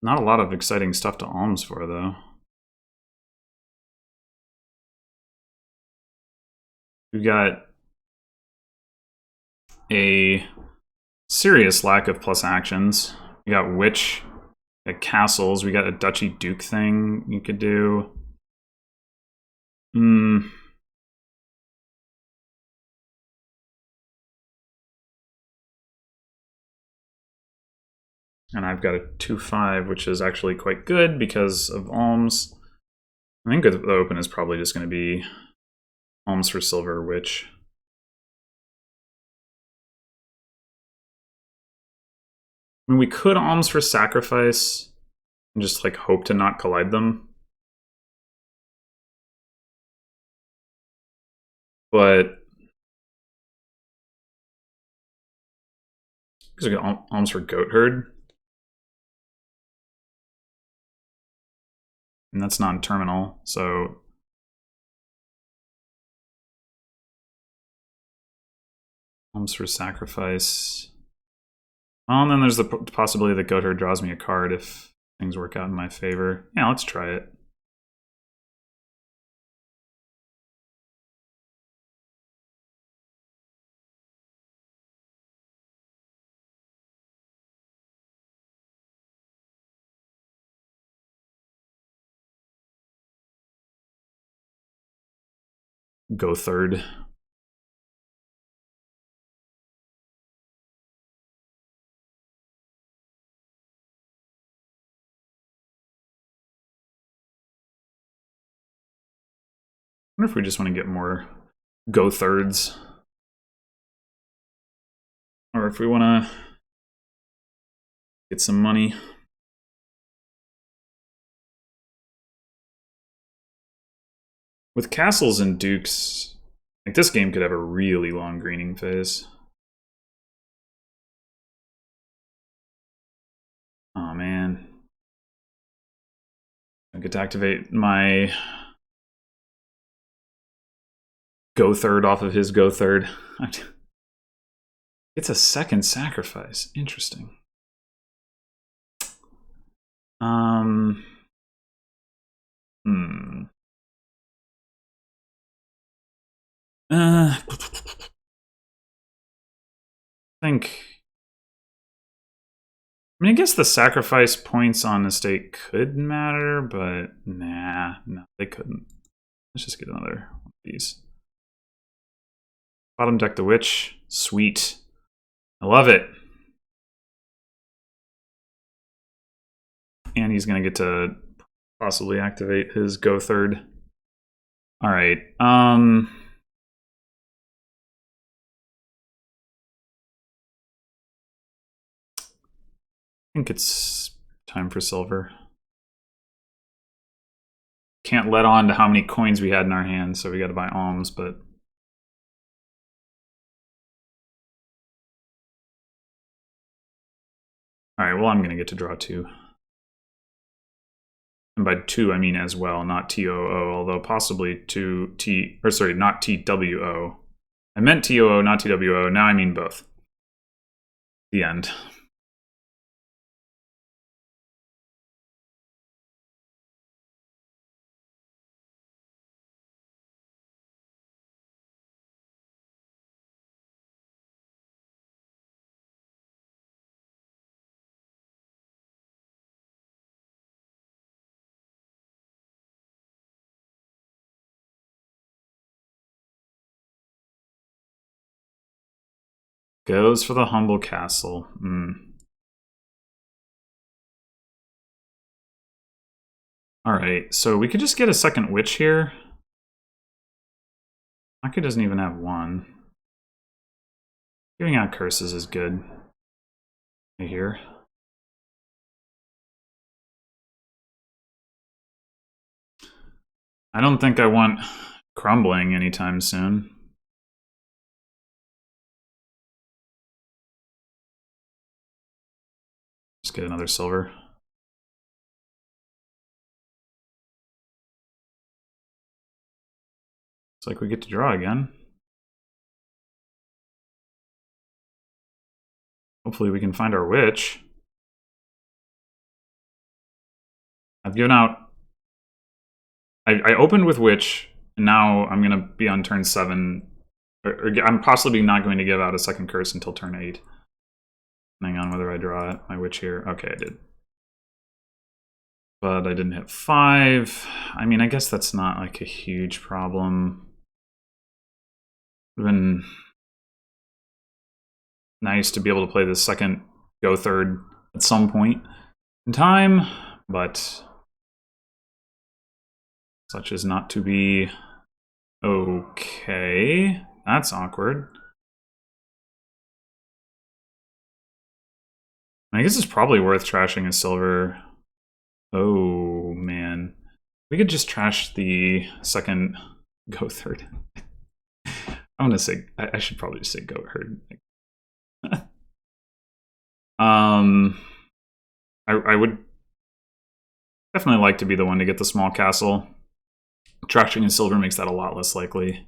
Not a lot of exciting stuff to alms for, though. We got a serious lack of plus actions. We got witch, we got castles, we got a duchy duke thing you could do. And I've got a 2-5, which is actually quite good because of alms. I think the open is probably just going to be alms for silver, witch. I mean, we could alms for sacrifice and just like hope to not collide them. But because we got alms for goat herd. And that's non-terminal, so alms for sacrifice. Well, and then there's the possibility that goat herd draws me a card if things work out in my favor. Yeah, let's try it. go third. I wonder if we just want to get more go thirds. Or if we want to get some money. With castles and dukes, like this game could have a really long greening phase. Oh man. I get to activate my go third off of his go third. It's a second sacrifice. Interesting. I think. I mean, I guess the sacrifice points on estate could matter, but nah, no, they couldn't. Let's just get another one of these. Bottom deck the witch. Sweet. I love it. And he's going to get to possibly activate his go third. All right. I think it's time for silver. Can't let on to how many coins we had in our hands, so we got to buy alms, but... All right, well, I'm going to get to draw 2. And by 2, I mean as well, not TOO, although possibly not TWO. I meant TOO, not TWO. Now I mean both. The end. Goes for the humble castle. Alright, so we could just get a second witch here. Maki doesn't even have 1. Giving out curses is good. Here. I don't think I want crumbling anytime soon. Just get another silver. Looks like we get to draw again. Hopefully we can find our witch. I've given out... I opened with witch, and now I'm going to be on turn 7. Or I'm possibly not going to give out a second curse until turn 8. Depending on whether I draw my witch here. Okay, I did. But I didn't hit 5. I mean, I guess that's not like a huge problem. Would have been nice to be able to play the second go third at some point in time, but such as not to be. Okay, that's awkward. I guess it's probably worth trashing a silver. Oh man, we could just trash the second go third. I'm gonna say I should probably just say go third. I would definitely like to be the one to get the small castle. Trashing a silver makes that a lot less likely. Of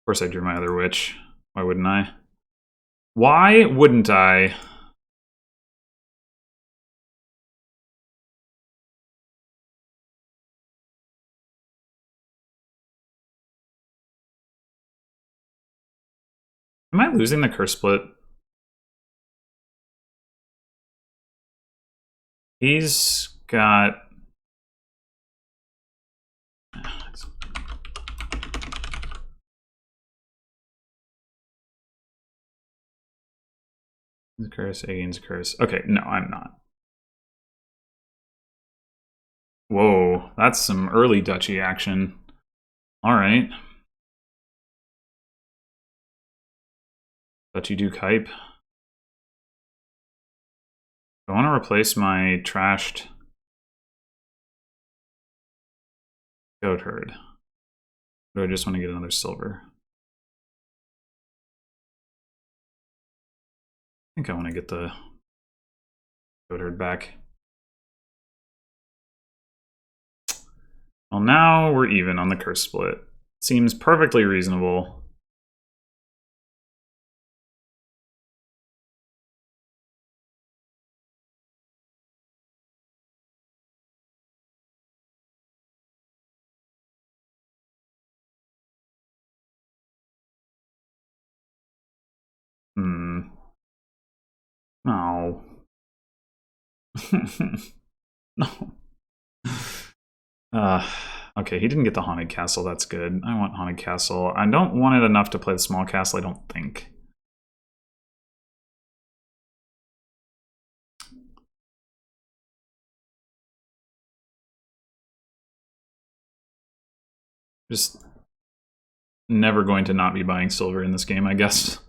course I drew my other witch. Why wouldn't I? Why wouldn't I? Am I losing the curse split? He's got A curse, A gains a curse. Okay, no, I'm not. Whoa, that's some early duchy action. Alright. Duchy Duke hype. I want to replace my trashed goat herd. Or do I just want to get another silver? I think I want to get the goat herd back. Well, now we're even on the curse split. Seems perfectly reasonable. No. No. Okay, he didn't get the Haunted Castle. That's good. I want Haunted Castle. I don't want it enough to play the small castle, I don't think. Just never going to not be buying silver in this game, I guess.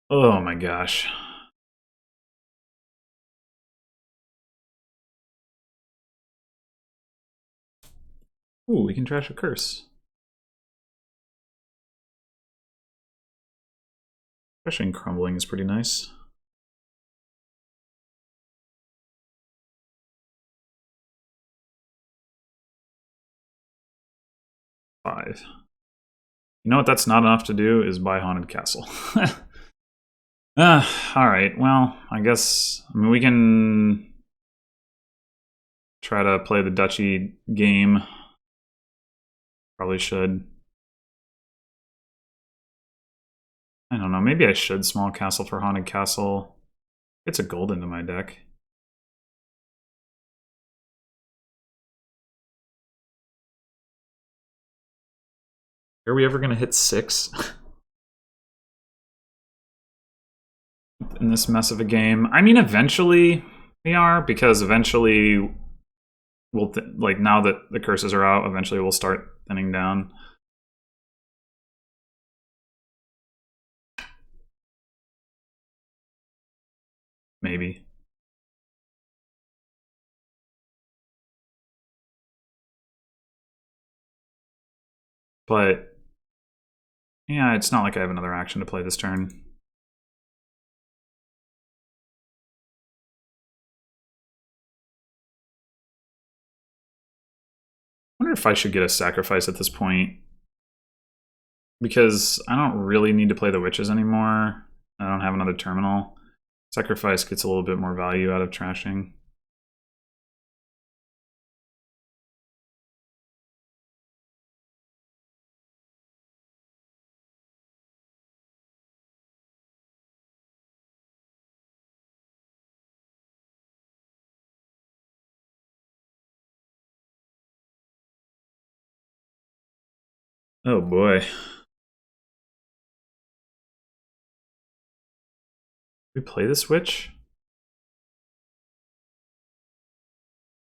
Oh my gosh. Ooh, we can trash a curse. Especially in crumbling is pretty nice. Five. You know what that's not enough to do is buy Haunted Castle. Alright, well, I guess, I mean, we can try to play the duchy game. Probably should. I don't know, maybe I should small castle for Haunted Castle. It's a gold into my deck. Are we ever going to hit 6? In this mess of a game? I mean, eventually we are, because eventually we'll, like, now that the curses are out, eventually we'll start thinning down. Maybe. But yeah, it's not like I have another action to play this turn. I wonder if I should get a sacrifice at this point. Because I don't really need to play the witches anymore. I don't have another terminal. Sacrifice gets a little bit more value out of trashing. Oh boy. We play the switch?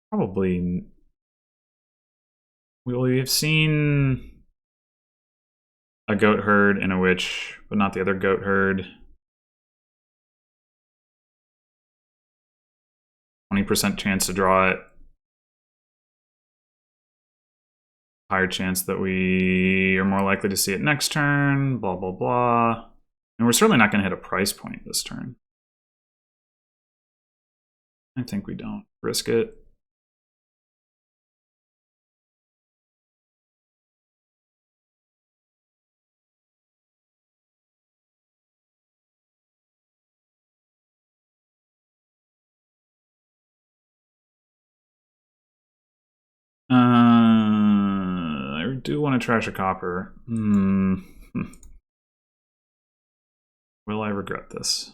Probably. We have seen a goat herd and a witch, but not the other goat herd. 20% chance to draw it. Higher chance that we are more likely to see it next turn, blah, blah, blah. And we're certainly not going to hit a price point this turn. I think we don't. Risk it. I do want to trash a copper. Will I regret this?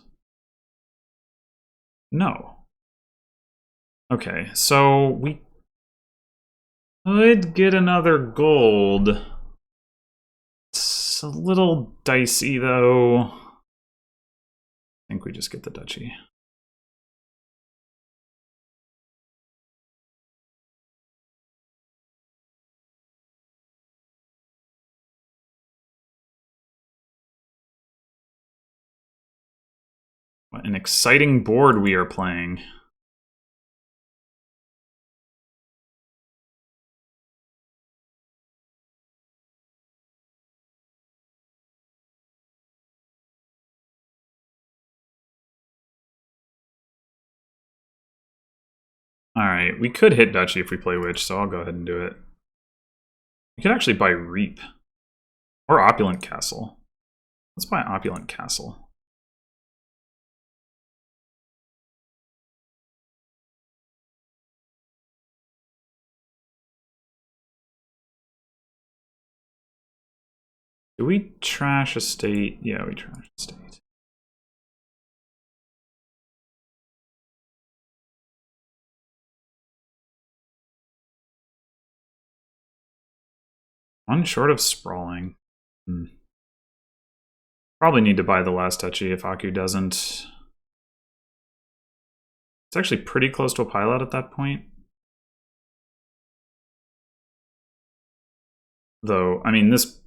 No. Okay, so we... Could get another gold. It's a little dicey, though. I think we just get the duchy. What an exciting board we are playing. Alright, we could hit duchy if we play witch, so I'll go ahead and do it. We could actually buy reap. Or opulent castle. Let's buy opulent castle. Do we trash a state? Yeah, we trash a state. One short of sprawling. Probably need to buy the last duchy if Aku doesn't. It's actually pretty close to a pilot at that point. Though, I mean, this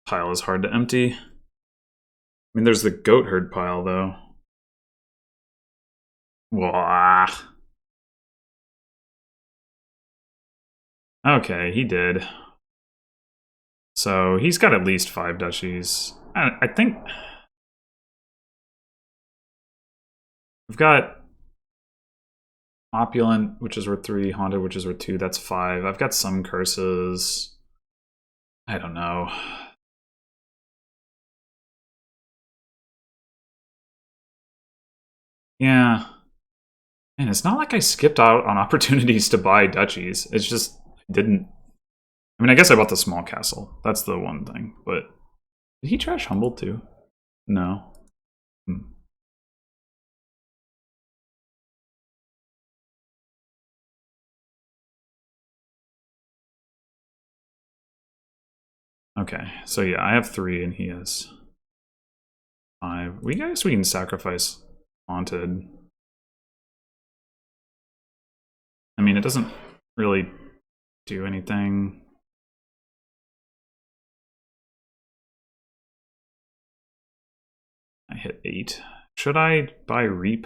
pile is hard to empty. I mean, there's the goat herd pile, though. Wah. Okay, he did. So he's got at least 5 duchies. I think we've got opulent, which is worth 3, haunted, which is worth 2. That's 5. I've got some curses. I don't know. Yeah. And it's not like I skipped out on opportunities to buy duchies. It's just I didn't. I mean, I guess I bought the small castle. That's the one thing. But did he trash Humble too? No. Okay, so yeah, I have 3 and he has 5. We guess we can sacrifice haunted. I mean, it doesn't really do anything. I hit 8. Should I buy reap?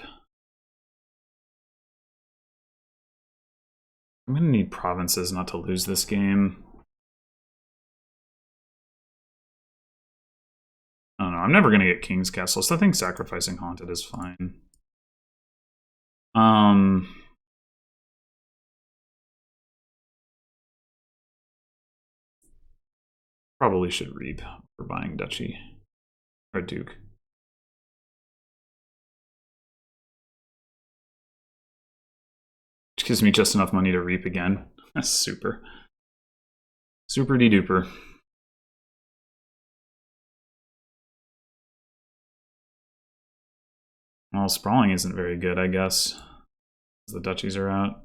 I'm gonna need provinces not to lose this game. I don't know, I'm never gonna get King's Castle, so I think sacrificing haunted is fine. Probably should reap for buying duchy or duke. Which gives me just enough money to reap again. That's super. Super de duper. Well, sprawling isn't very good, I guess. The duchies are out.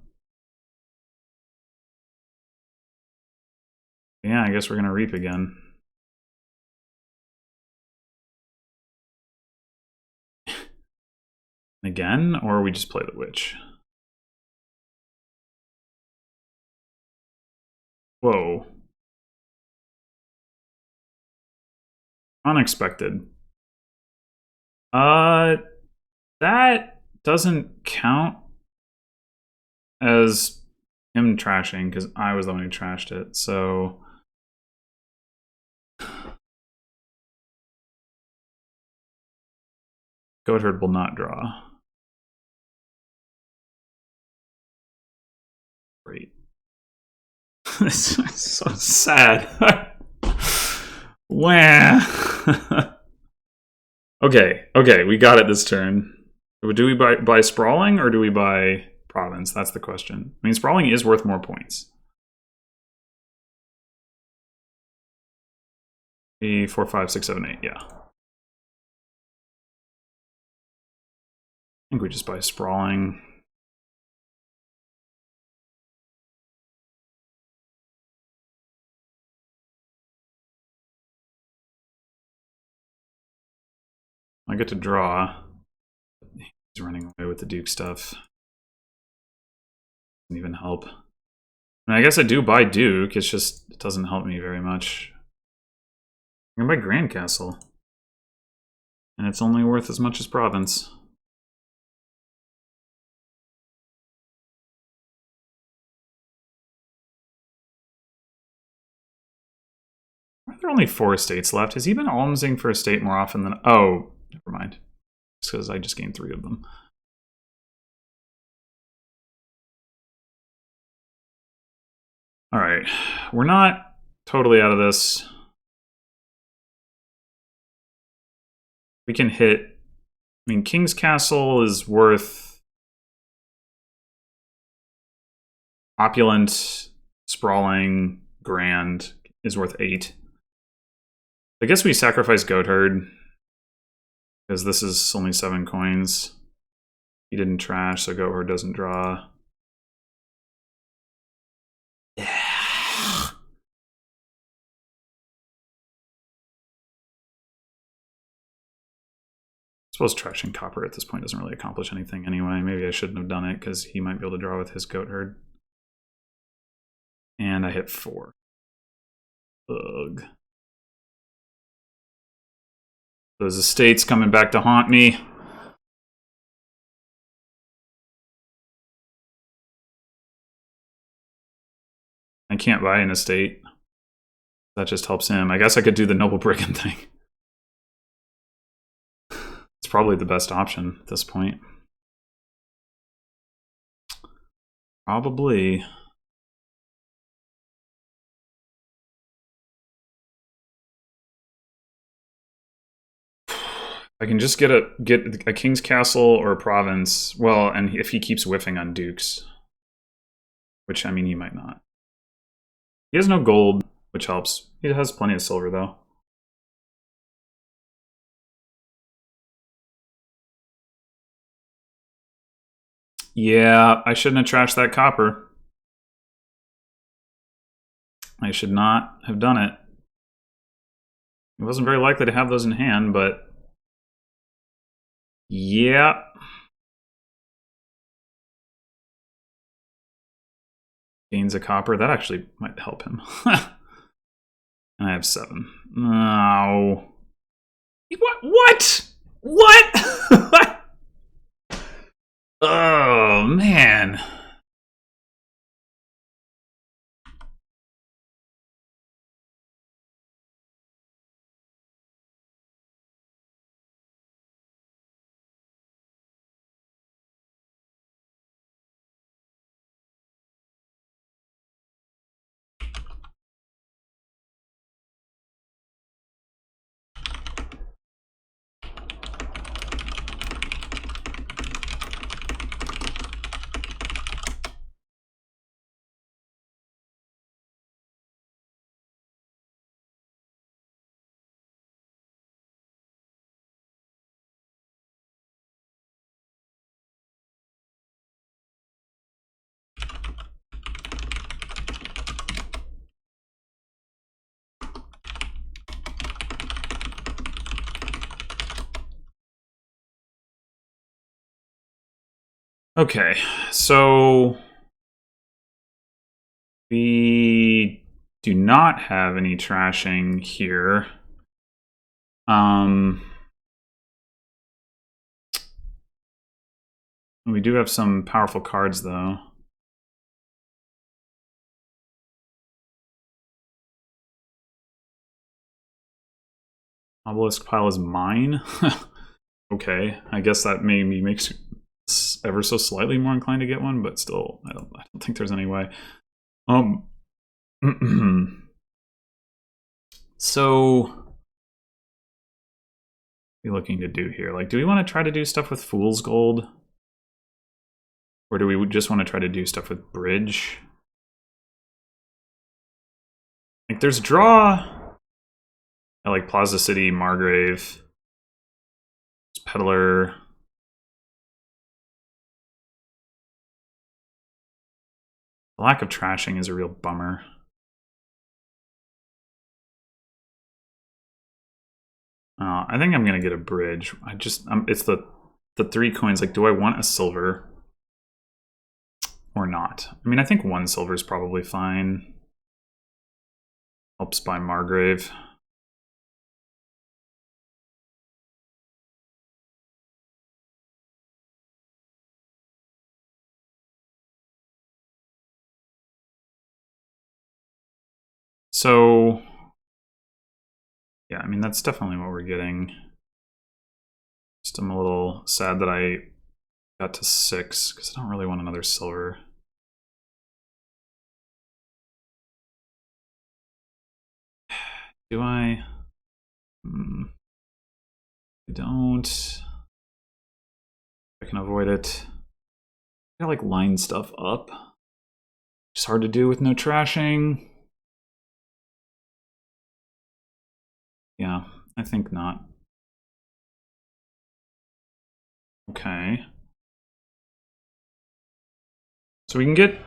Yeah, I guess we're gonna reap again. Again, or we just play the witch? Whoa. Unexpected. That doesn't count as him trashing, because I was the one who trashed it, so... Goat herd will not draw. Great. This is so sad. Wah. Okay, we got it this turn. Do we buy sprawling or do we buy province? That's the question. I mean, sprawling is worth more points. 4, 5, 6, 7, 8, yeah. I think we just buy sprawling. I get to draw. He's running away with the Duke stuff. Doesn't even help. I mean, I guess I do buy Duke, it's just, it doesn't help me very much. I'm gonna buy Grand Castle. And it's only worth as much as Province. Why are there only 4 estates left? Has he been almsing for a state more often than... Oh, never mind. It's because I just gained 3 of them. Alright, we're not totally out of this. We can hit... I mean, King's Castle is worth... Opulent, sprawling, grand is worth 8. I guess we sacrifice Goatherd, because this is only 7 coins. He didn't trash, so Goatherd doesn't draw. Yeah. I suppose trashing Copper at this point doesn't really accomplish anything anyway. Maybe I shouldn't have done it, because he might be able to draw with his Goatherd. And I hit 4. Ugh. Those estates coming back to haunt me. I can't buy an estate. That just helps him. I guess I could do the Noble Brigand thing. It's probably the best option at this point. Probably. I can just get a King's Castle or a Province. Well, and if he keeps whiffing on Dukes. Which, I mean, he might not. He has no gold, which helps. He has plenty of silver, though. Yeah, I shouldn't have trashed that copper. I should not have done it. It wasn't very likely to have those in hand, but... yeah. Gains a copper. That actually might help him. And I have 7. No. What? What? Oh, man. Okay, so we do not have any trashing here. We do have some powerful cards, though. Obelisk Pile is mine? Okay, I guess that maybe makes ever so slightly more inclined to get one, but still, I don't think there's any way. So, what are we looking to do here? Like, do we want to try to do stuff with Fool's Gold? Or do we just want to try to do stuff with Bridge? Like, there's draw at like Plaza City, Margrave, Peddler. The lack of trashing is a real bummer. I think I'm gonna get a bridge. It's the 3 coins. Like, do I want a silver or not? I mean, I think 1 silver is probably fine. Helps by Margrave. So, yeah, I mean, that's definitely what we're getting. Just I'm a little sad that I got to 6, because I don't really want another silver. Do I? I don't. I can avoid it. I like line stuff up. It's hard to do with no trashing. Yeah, I think not. Okay. So we can get...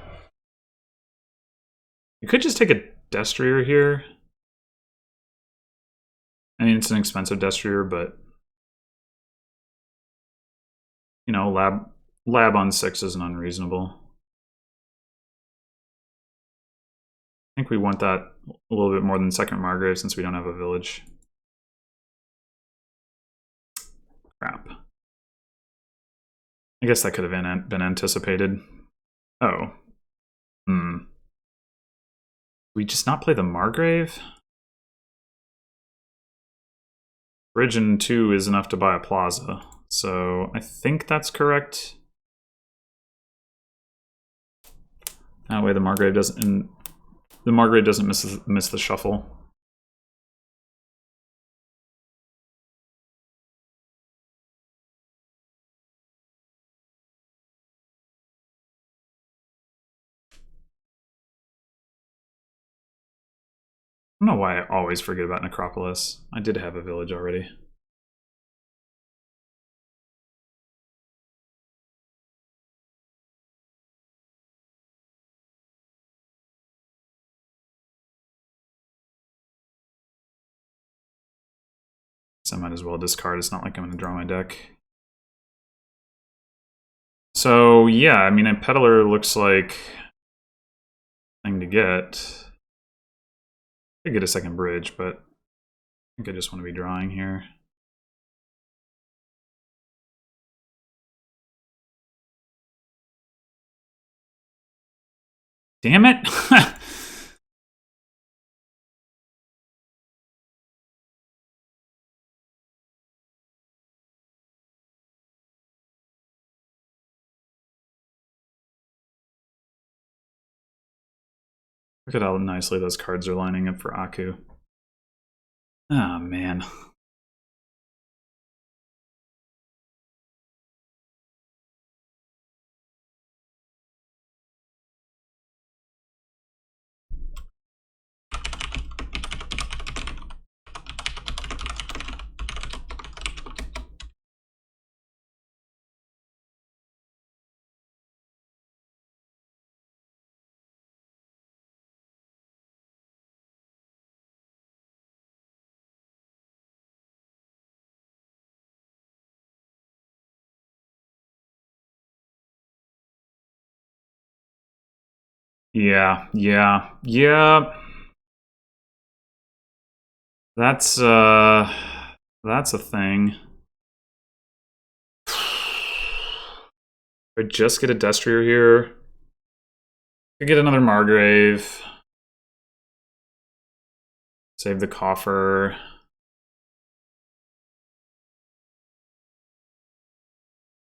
You could just take a Destrier here. I mean, it's an expensive Destrier, but... You know, lab on 6 isn't unreasonable. I think we want that a little bit more than second Margrave since we don't have a village. Crap. I guess that could have been anticipated. Oh. We just not play the Margrave? Bridge in 2 is enough to buy a plaza, so I think that's correct. That way the Margrave doesn't miss the shuffle. I don't know why I always forget about Necropolis. I did have a village already. So I might as well discard. It's not like I'm going to draw my deck. So yeah, I mean, a Peddler looks like a thing to get. I could get a second bridge, but I think I just want to be drawing here. Damn it! Look at how nicely those cards are lining up for Aku. Oh, man. Yeah. That's a thing. I just get a Destrier here. I get another Margrave. Save the coffer.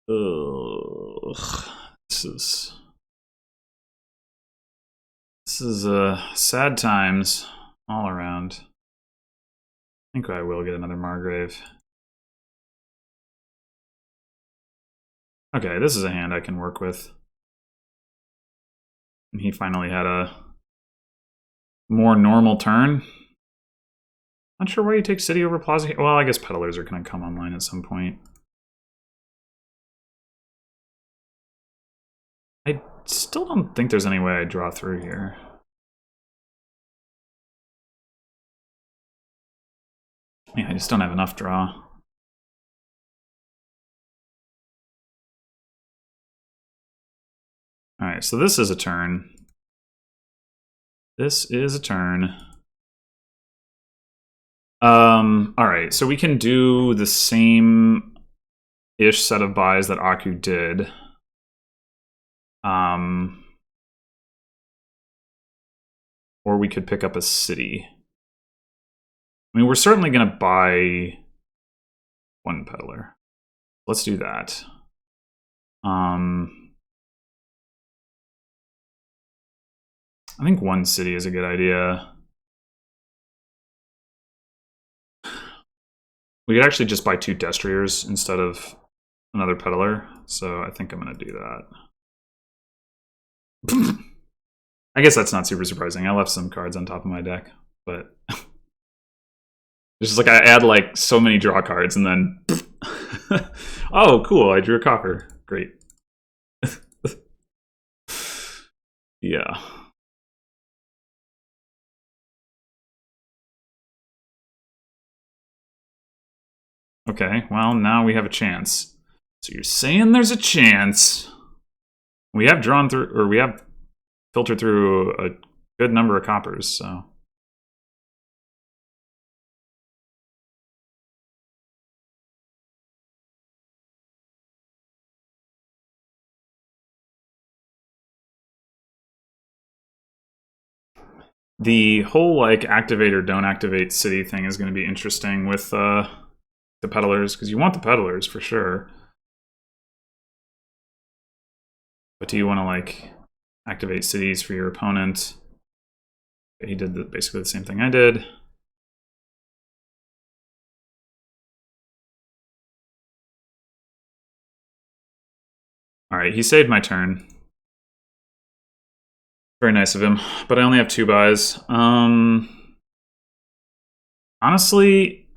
Ugh. This is sad times all around. I think I will get another Margrave. Okay, this is a hand I can work with. And he finally had a more normal turn. Not sure why you take City over Plaza. Well, I guess Peddlers are going to come online at some point. I still don't think there's any way I draw through here. Yeah, I just don't have enough draw. Alright, so this is a turn. This is a turn. Alright, so we can do the same-ish set of buys that Aku did. Or we could pick up a city. I mean, we're certainly going to buy one peddler. Let's do that. I think one city is a good idea. We could actually just buy 2 destriers instead of another peddler, so I think I'm going to do that. I guess that's not super surprising. I left some cards on top of my deck, but it's just like I add like so many draw cards and then oh, cool, I drew a copper. Great. Yeah. Okay, well, now we have a chance. So you're saying there's a chance. We have drawn through, or we have filtered through a good number of coppers, so. The whole, like, activate or don't activate city thing is going to be interesting with the peddlers, because you want the peddlers for sure. But do you want to, like, activate cities for your opponent? He did basically the same thing I did. Alright, he saved my turn. Very nice of him, but I only have 2 buys. Honestly,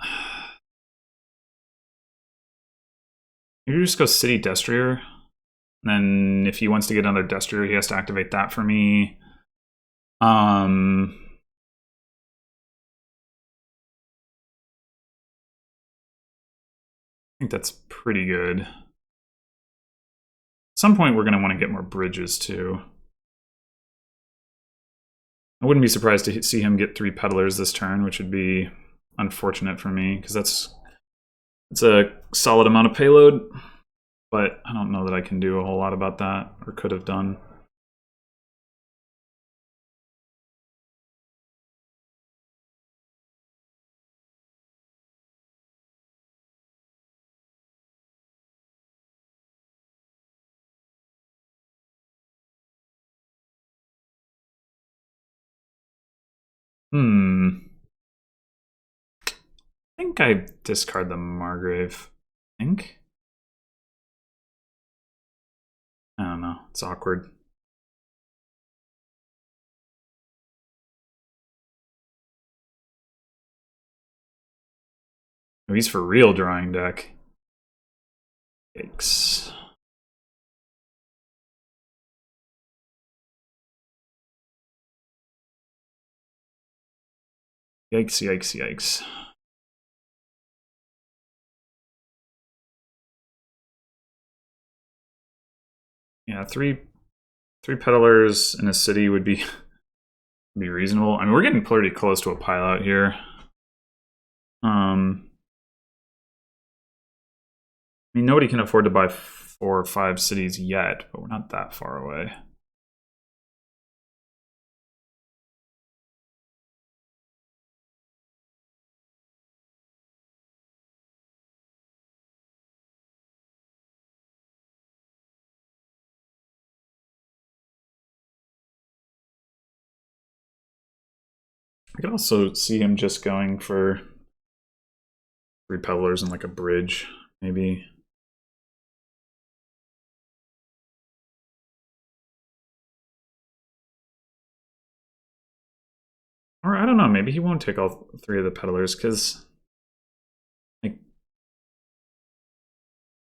maybe just go City Destrier. And then if he wants to get another Destrier, he has to activate that for me. I think that's pretty good. At some point, we're going to want to get more bridges, too. I wouldn't be surprised to see him get 3 peddlers this turn, which would be unfortunate for me, because it's a solid amount of payload. But I don't know that I can do a whole lot about that, or could have done. I think I discard the Margrave. I think? I don't know. It's awkward. Oh, he's for real drawing deck. Yikes. Yikes, yikes, yikes. Yeah, three peddlers in a city would be reasonable. I mean, we're getting pretty close to a pile out here. I mean, nobody can afford to buy 4 or 5 cities yet, but we're not that far away. I could also see him just going for 3 peddlers and like a bridge, maybe. Or I don't know, maybe he won't take all 3 of the peddlers, because like,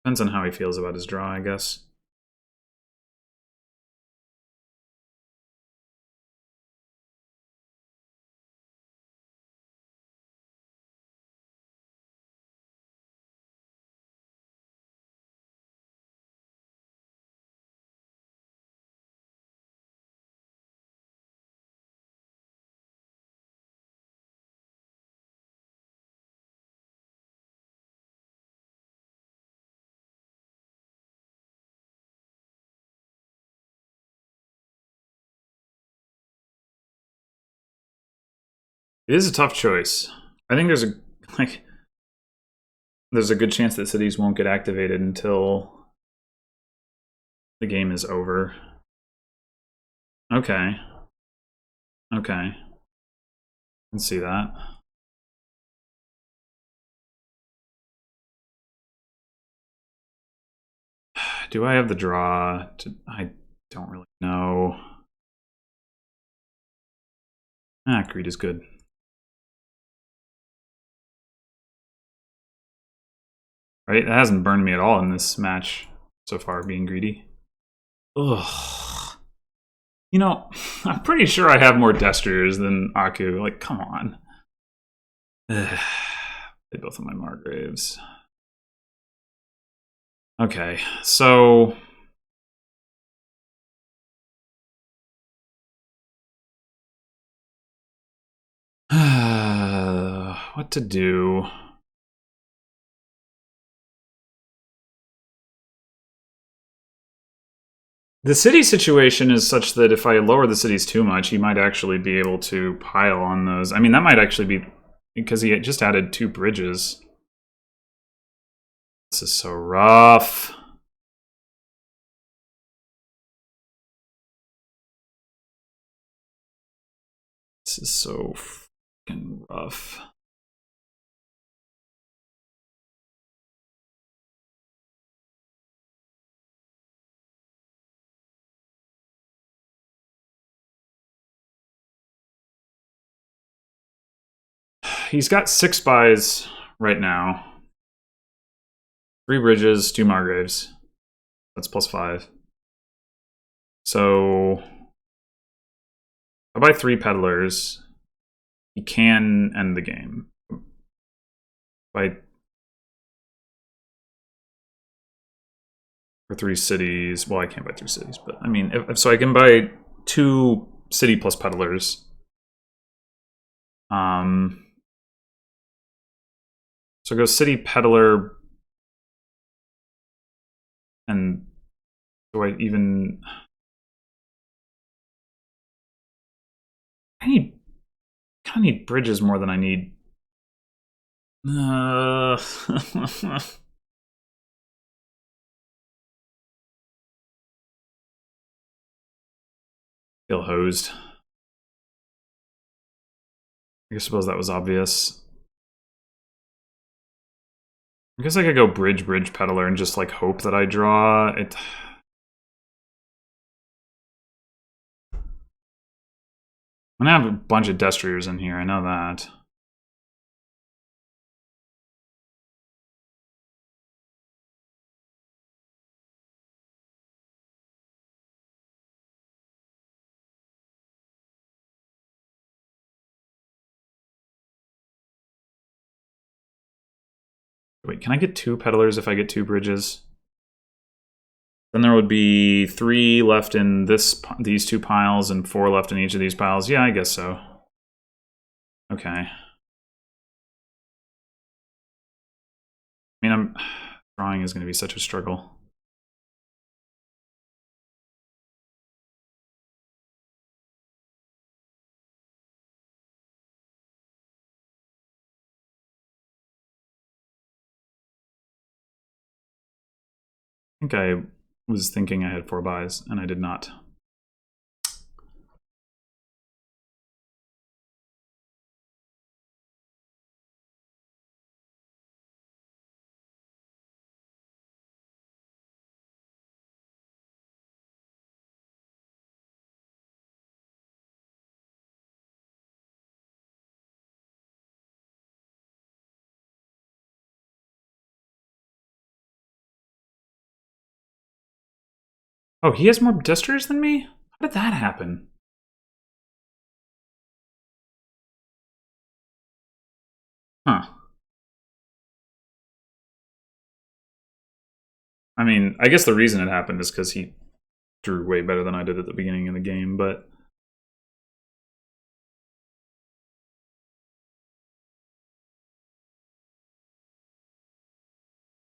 depends on how he feels about his draw, I guess. It is a tough choice. I think there's a good chance that cities won't get activated until the game is over. Okay. Okay. I can see that. Do I have the draw? I don't really know. Greed is good. Right? It hasn't burned me at all in this match so far, being greedy. Ugh. You know, I'm pretty sure I have more Destriers than Aku. Like, come on. They both have my Margraves. Okay, so... what to do? The city situation is such that if I lower the cities too much, he might actually be able to pile on those. I mean, that might actually be... because he just added 2 bridges. This is so rough. This is so fucking rough. He's got 6 buys right now. 3 bridges, 2 Margraves. That's +5. So I buy 3 peddlers. He can end the game. By for 3 cities. Well, I can't buy 3 cities, but I mean, so I can buy 2 city plus peddlers. So go city peddler, and do I even? I kind of need bridges more than I need. Feel hosed. I suppose that was obvious. I guess I could go bridge peddler and just like hope that I draw it. I'm gonna have a bunch of Destriers in here, I know that. Wait, can I get 2 peddlers if I get 2 bridges? Then there would be 3 left in these 2 piles and 4 left in each of these piles. Yeah, I guess so. Okay. I mean, drawing is going to be such a struggle. I think I was thinking I had 4 buys, and I did not. Oh, he has more Destriers than me? How did that happen? Huh. I mean, I guess the reason it happened is because he drew way better than I did at the beginning of the game, but...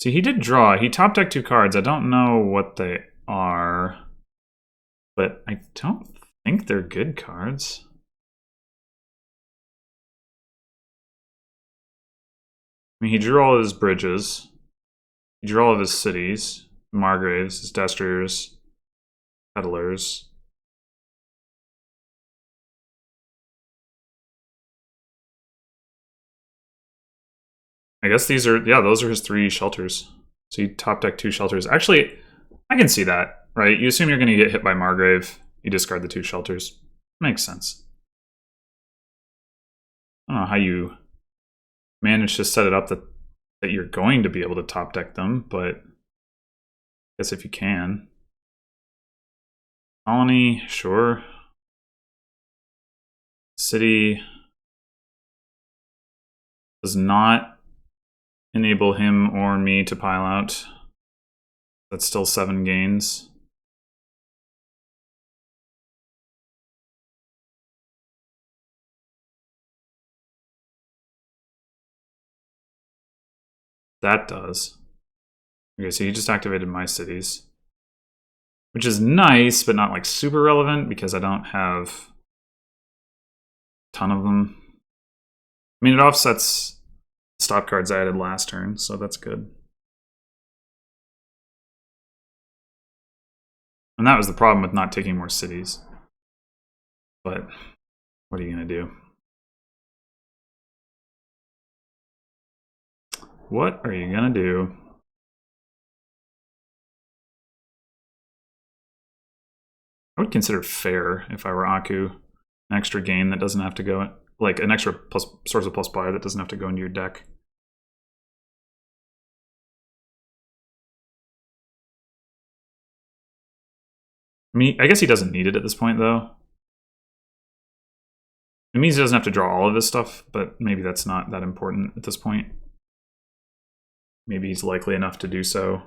See, he did draw. He top decked 2 cards. I don't know what they are, but I don't think they're good cards. I mean, he drew all his bridges. He drew all of his cities. Margraves, his destriers, peddlers. I guess these are, yeah, those are his 3 shelters. So you top deck 2 shelters. Actually, I can see that, right? You assume you're going to get hit by Margrave. You discard the 2 shelters. Makes sense. I don't know how you manage to set it up that you're going to be able to top deck them, but I guess if you can. Colony, sure. City does not enable him or me to pile out. That's still 7 gains. That does. Okay, so he just activated my cities. Which is nice, but not like super relevant because I don't have a ton of them. I mean, it offsets stop cards I added last turn, so that's good. And that was the problem with not taking more cities. But what are you going to do? What are you going to do? I would consider fair if I were Aku. An extra gain that doesn't have to go, like an extra plus source of plus buy that doesn't have to go into your deck. I mean, I guess he doesn't need it at this point, though. It means he doesn't have to draw all of his stuff, but maybe that's not that important at this point. Maybe he's likely enough to do so.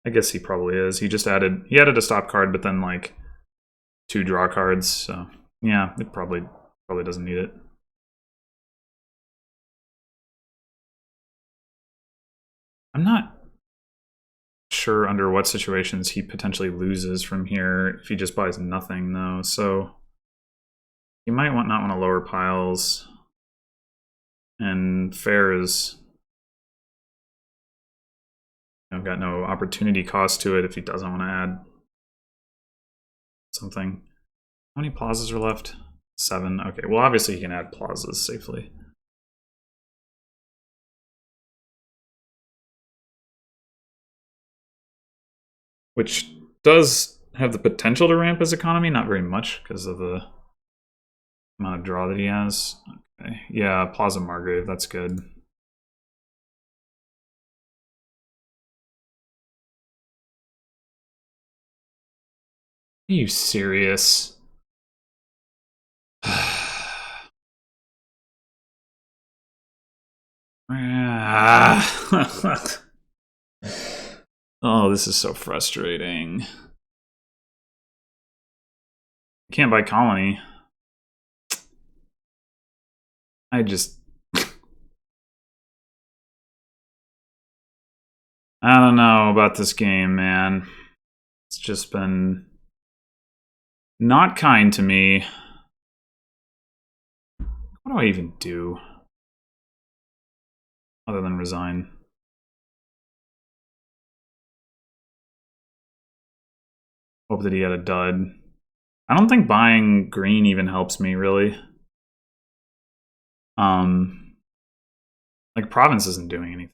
I guess he probably is. He added a stop card, but then like 2 draw cards, so yeah, it probably doesn't need it. I'm not sure under what situations he potentially loses from here if he just buys nothing, though. So you might not want to lower piles. And fair is, I've got no opportunity cost to it if he doesn't want to add something. How many plazas are left? 7. Okay, well, obviously he can add plazas safely. Which does have the potential to ramp his economy, not very much because of the amount of draw that he has. Okay. Yeah, Plaza Margrave, that's good. Are you serious? Oh, this is so frustrating. Can't buy Colony. I don't know about this game, man. It's just been not kind to me. What do I even do? Other than resign. Hope that he had a dud. I don't think buying green even helps me, really. Like, Province isn't doing anything.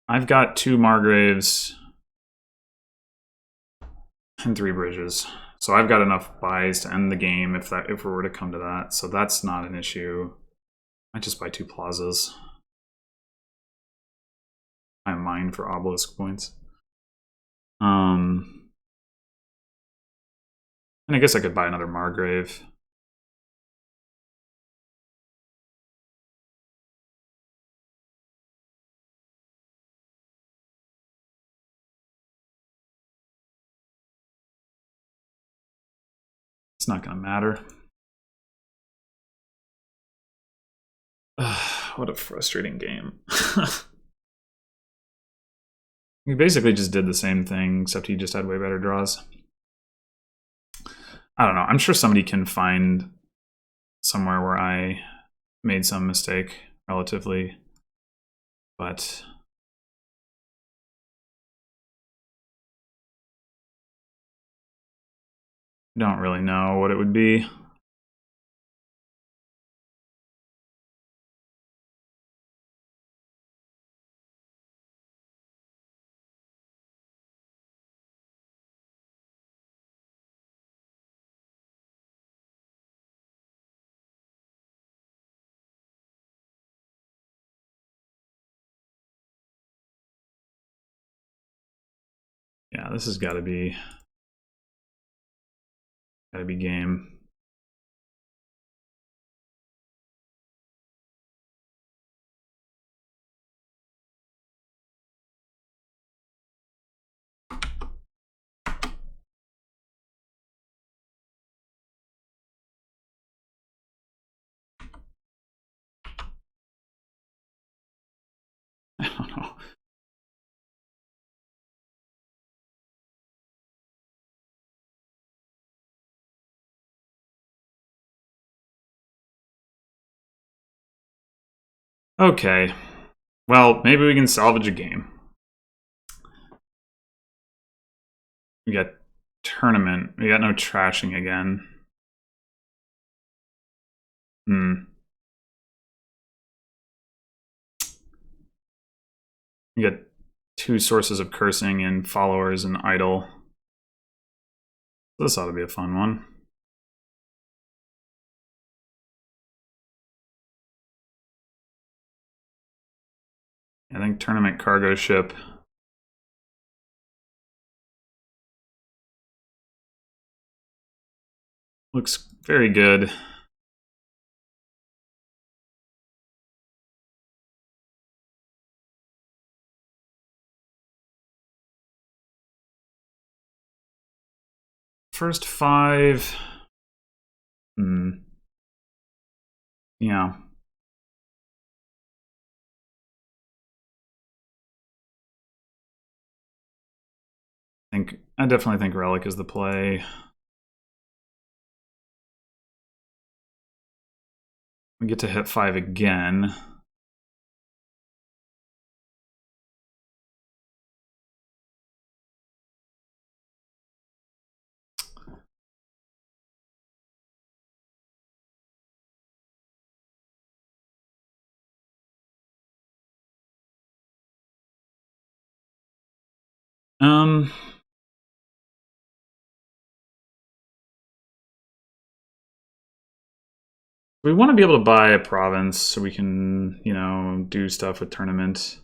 I've got 2 Margraves and 3 bridges. So I've got enough buys to end the game if we were to come to that. So that's not an issue. I just buy 2 plazas. I mine for obelisk points. And I guess I could buy another Margrave. It's not going to matter. What a frustrating game. He basically just did the same thing, except he just had way better draws. I don't know. I'm sure somebody can find somewhere where I made some mistake relatively, but I don't really know what it would be. Yeah, this has got to be game. I don't know. Okay. Well, maybe we can salvage a game. We got tournament. We got no trashing again. We got 2 sources of cursing and followers and idol. This ought to be a fun one. I think tournament cargo ship. Looks very good. First 5. Yeah. I definitely think Relic is the play. We get to hit 5 again. We want to be able to buy a province so we can, do stuff with tournament.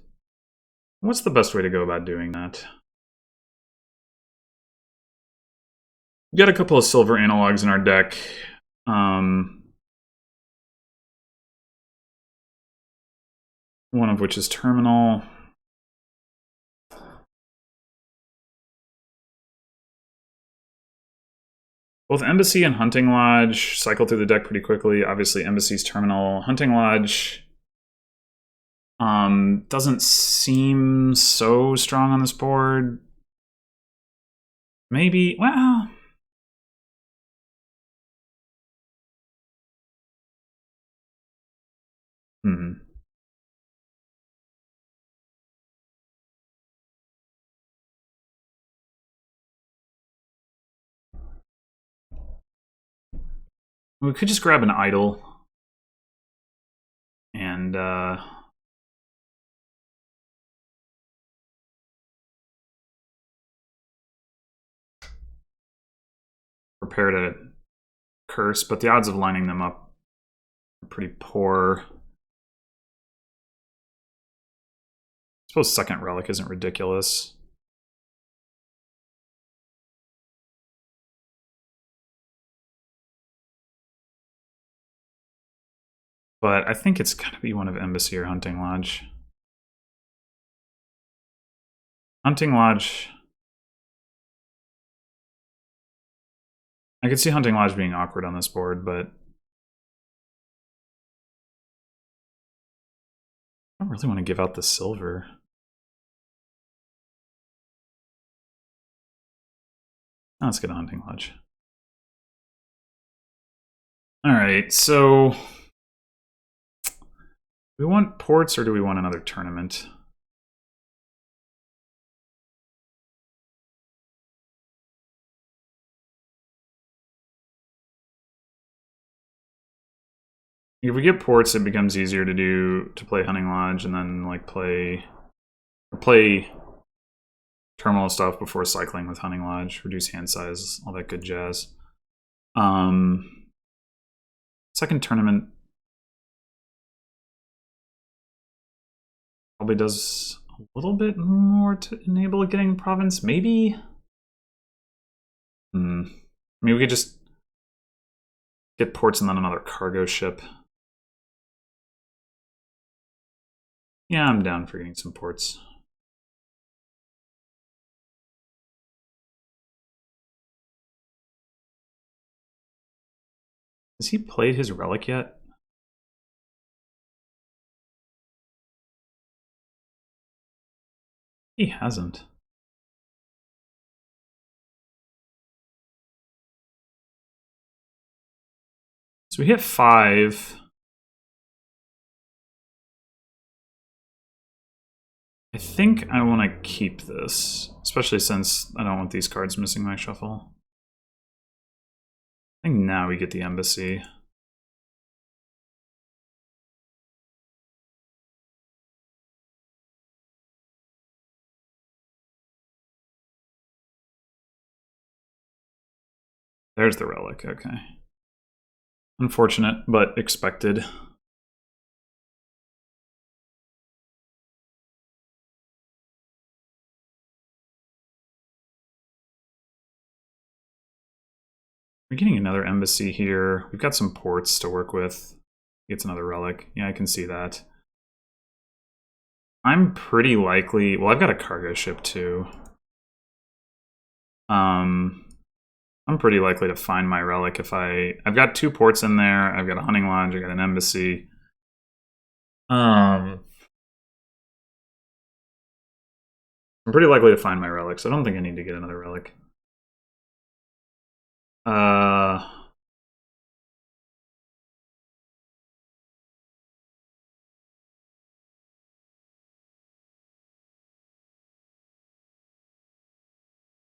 What's the best way to go about doing that? We got a couple of silver analogs in our deck. One of which is terminal. Both Embassy and Hunting Lodge cycle through the deck pretty quickly. Obviously, Embassy's terminal. Hunting Lodge doesn't seem so strong on this board. Maybe, well... We could just grab an idol and prepare to curse, but the odds of lining them up are pretty poor. I suppose second relic isn't ridiculous. But I think it's going to be one of Embassy or Hunting Lodge. Hunting Lodge. I could see Hunting Lodge being awkward on this board, but I don't really want to give out the silver. Oh, let's get a Hunting Lodge. Alright, so... Do we want ports or do we want another tournament? If we get ports, it becomes easier to play Hunting Lodge and then like play terminal stuff before cycling with Hunting Lodge, reduce hand size, all that good jazz. Second tournament probably does a little bit more to enable getting province, maybe? I mean, we could just get ports and then another cargo ship. Yeah, I'm down for getting some ports. Has he played his relic yet? He hasn't. So we hit 5. I think I want to keep this, especially since I don't want these cards missing my shuffle. I think now we get the embassy. There's the relic, okay. Unfortunate, but expected. We're getting another embassy here. We've got some ports to work with. It's another relic. Yeah, I can see that. I'm pretty likely... Well, I've got a cargo ship, too. I'm pretty likely to find my relic if I've got 2 ports in there. I've got a hunting lodge. I've got an embassy. I'm pretty likely to find my relic, so I don't think I need to get another relic.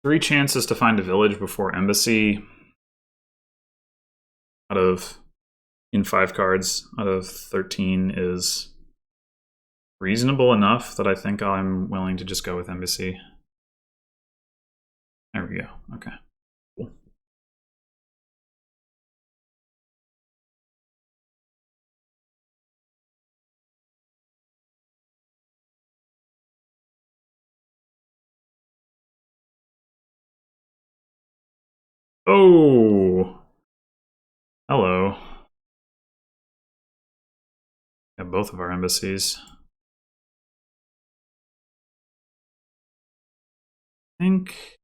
3 chances to find a village before embassy out of in 5 cards out of 13 is reasonable enough that I think I'm willing to just go with embassy. There we go. Okay. Cool. Oh. Hello. Got both of our embassies. I think.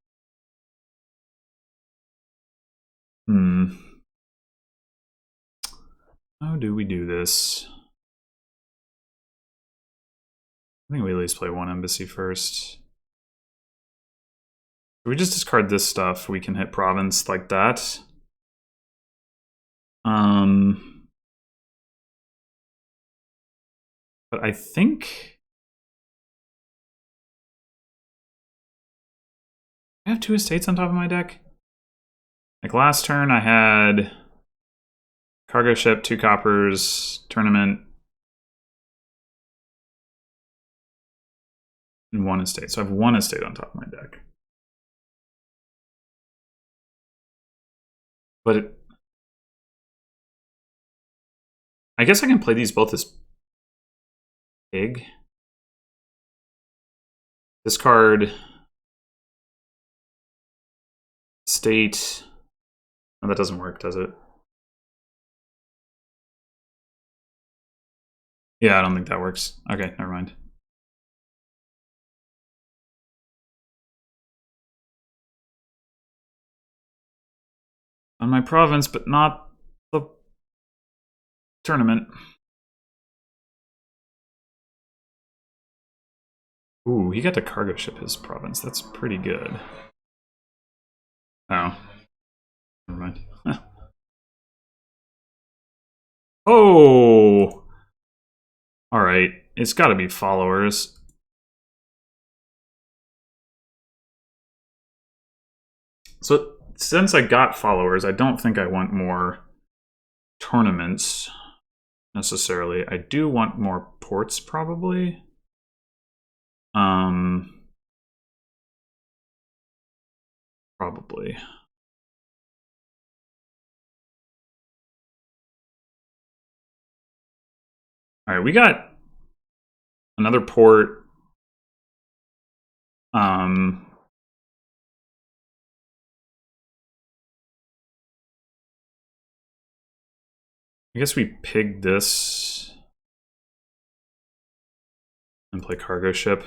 How do we do this? I think we at least play 1 embassy first. If we just discard this stuff, we can hit province like that. But I think I have 2 estates on top of my deck. Like last turn, I had cargo ship, 2 coppers, tournament, and 1 estate. So I have 1 estate on top of my deck. But I guess I can play these both as pig. Discard state. Oh, that doesn't work, does it? Yeah, I don't think that works. Okay, never mind. On my province, but not the tournament. Ooh, he got to cargo ship his province. That's pretty good. Oh. Never mind. Alright, it's gotta be followers. So since I got followers, I don't think I want more tournaments necessarily. I do want more ports probably. Probably. Alright, we got another port. I guess we pig this and play cargo ship.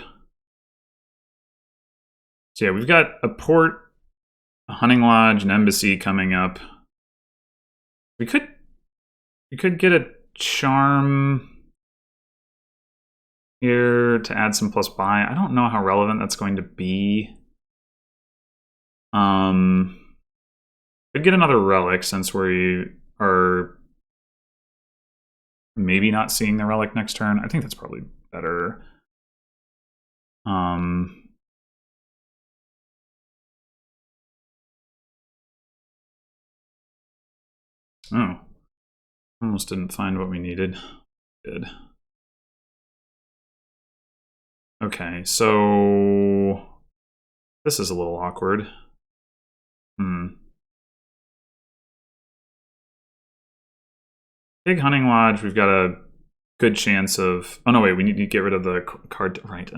So yeah, we've got a port, a hunting lodge, an embassy coming up. We could get a charm here to add some plus buy. I don't know how relevant that's going to be. Could get another relic since we are maybe not seeing the relic next turn. I think that's probably better. Oh. Almost didn't find what we needed. Good. Okay, so this is a little awkward. Big hunting lodge, we've got a good chance of... Oh no, wait, we need to get rid of the card... Right.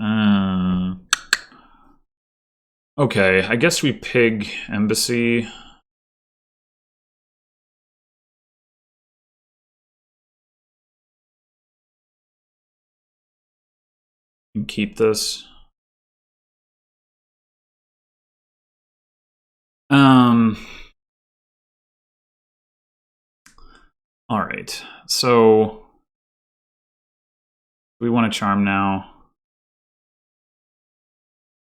Okay, I guess we pig embassy. And keep this. All right, so we want to charm now.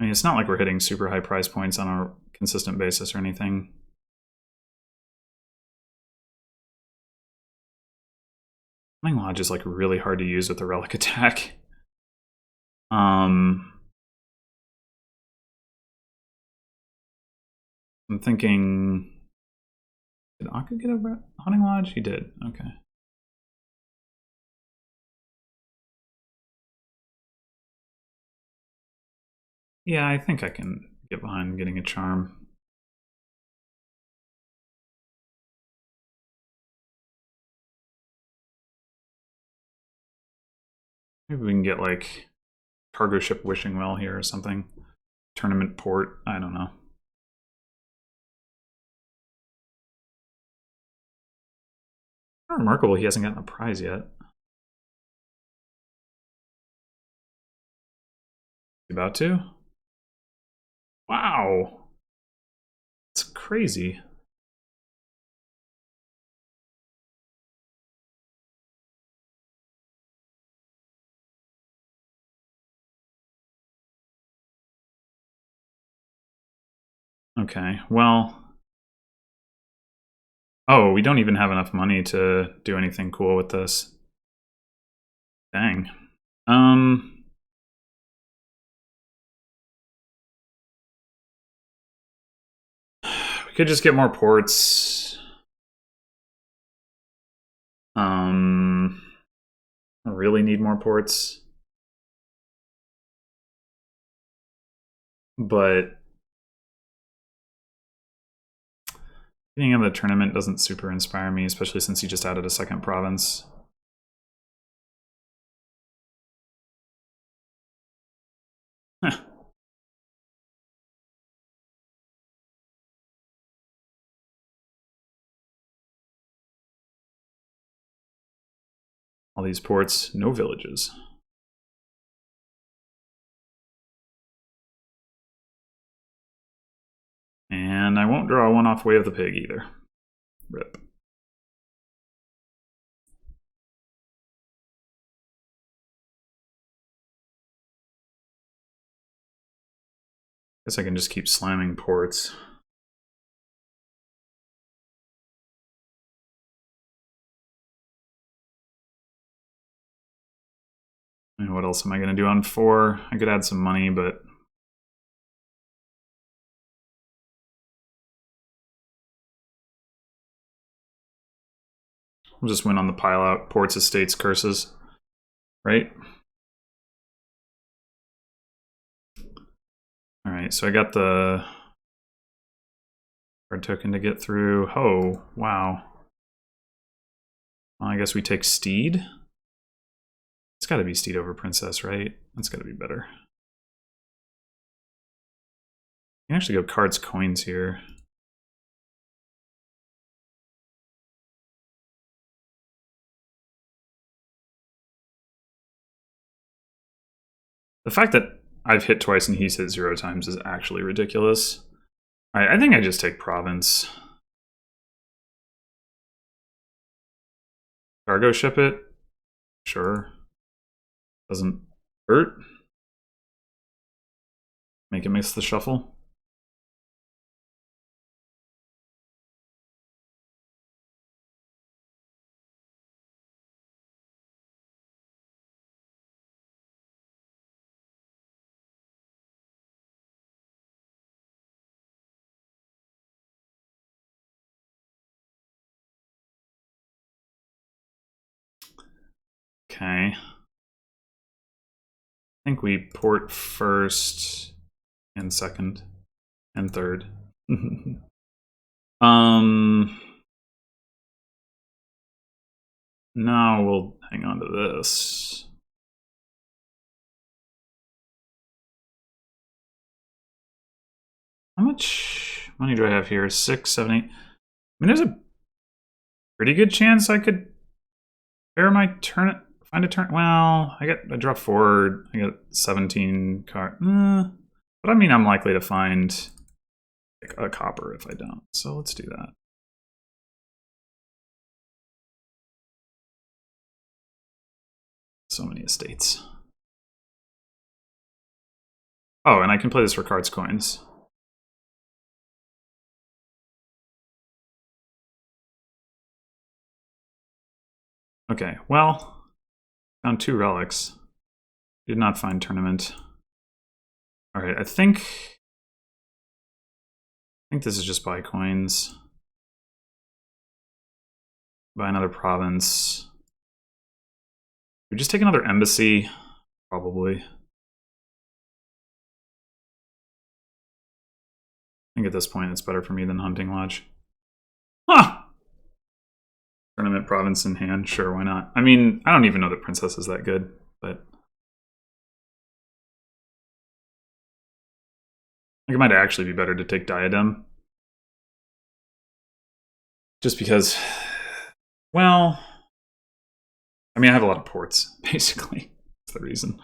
I mean, it's not like we're hitting super high price points on a consistent basis or anything. Hunting Lodge is like really hard to use with the relic attack. I'm thinking, did Akka get a Hunting Lodge? He did, okay. Yeah, I think I can get behind getting a charm. Maybe we can get like cargo ship Wishing Well here or something. Tournament port, I don't know. Remarkable he hasn't gotten a prize yet. About to? Wow. It's crazy. Okay, well... Oh, we don't even have enough money to do anything cool with this. Dang. We could just get more ports. I really need more ports. But being in the tournament doesn't super inspire me, especially since he just added a second province. Huh. All these ports, no villages. And I won't draw one off Way of the Pig either. Rip. Guess I can just keep slamming ports. And what else am I going to do on 4? I could add some money, but we'll just win on the pile out. Ports, estates, curses. Right? Alright, so I got the card token to get through. Oh, wow. Well, I guess we take Steed. It's got to be Steed over Princess, right? That's got to be better. You can actually go cards, coins here. The fact that I've hit twice and he's hit 0 times is actually ridiculous. Alright, I think I just take Province. Cargo ship it? Sure. Doesn't hurt. Make it miss the shuffle. Okay. I think we port first and second and third. Now we'll hang on to this. How much money do I have here? 6, 7, 8. I mean, there's a pretty good chance I could pair my turn. Find a turn. Well, I draw 4. I got 17 card. But I mean, I'm likely to find a copper if I don't. So let's do that. So many estates. Oh, and I can play this for cards, coins. Okay, well, found 2 relics. Did not find tournament. All right, I think this is just buy coins. Buy another province. We just take another embassy, probably. I think at this point it's better for me than Hunting Lodge. Huh! Tournament province in hand, sure, why not? I mean, I don't even know that Princess is that good, but I think it might actually be better to take Diadem. Just because, well, I mean, I have a lot of ports, basically. That's the reason.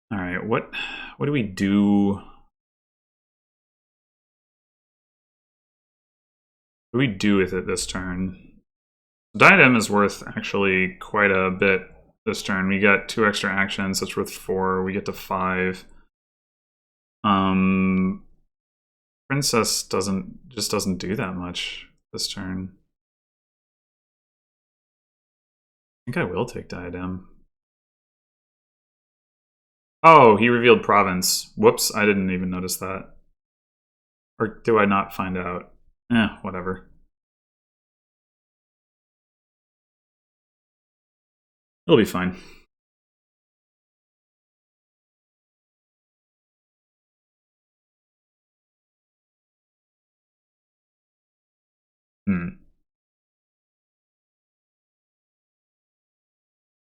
All right, what do we do? What do we do with it this turn? Diadem is worth actually quite a bit this turn. We got 2 extra actions, that's worth 4. We get to 5. Princess just doesn't do that much this turn. I think I will take Diadem. Oh, he revealed province. Whoops, I didn't even notice that. Or do I not find out? Whatever. It'll be fine.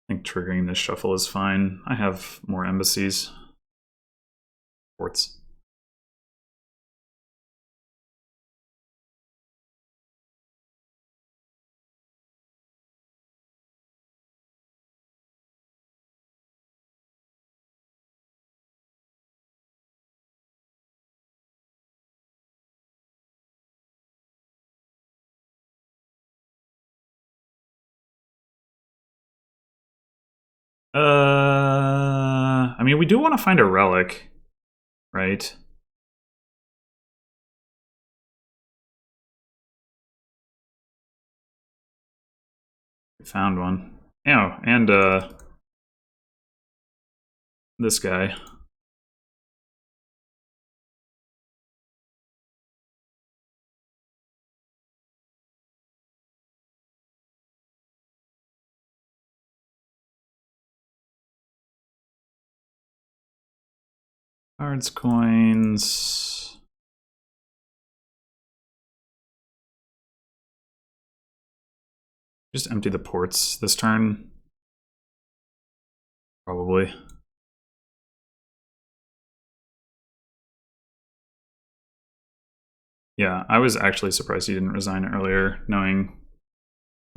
I think triggering this shuffle is fine. I have more embassies. Ports. I mean, we do want to find a relic, right? We found one. Oh, and this guy. Cards, coins. Just empty the ports this turn. Probably. Yeah, I was actually surprised he didn't resign earlier, knowing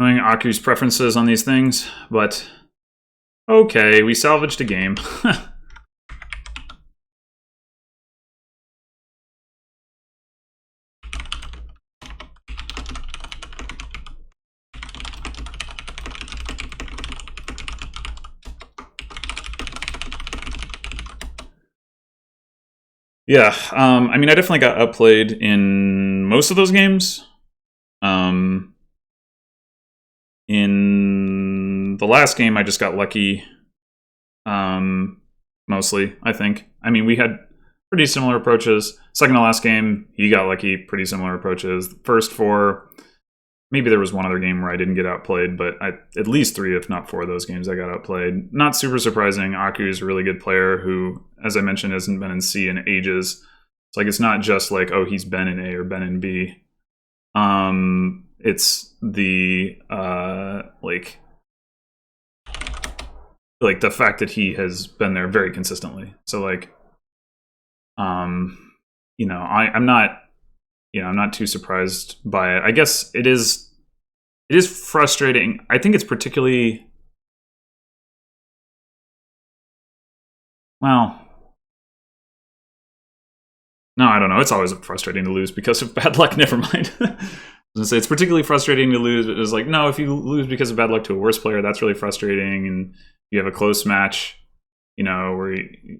Aku's preferences on these things, but okay, we salvaged a game. Yeah, I mean, I definitely got outplayed in most of those games. In the last game, I just got lucky, mostly, I think. I mean, we had pretty similar approaches. Second to last game, he got lucky, pretty similar approaches. First four, maybe there was one other game where I didn't get outplayed, but at least 3, if not 4 of those games, I got outplayed. Not super surprising. Aku is a really good player who, as I mentioned, hasn't been in C in ages. It's like, it's not just like, oh, he's been in A or been in B. It's the like the fact that he has been there very consistently. So like, you know, I'm not too surprised by it. I guess it is frustrating. I think it's particularly, well, no, I don't know. It's always frustrating to lose because of bad luck. Never mind. I was gonna say, it's particularly frustrating to lose. It's like, no, if you lose because of bad luck to a worse player, that's really frustrating. And you have a close match, you know, where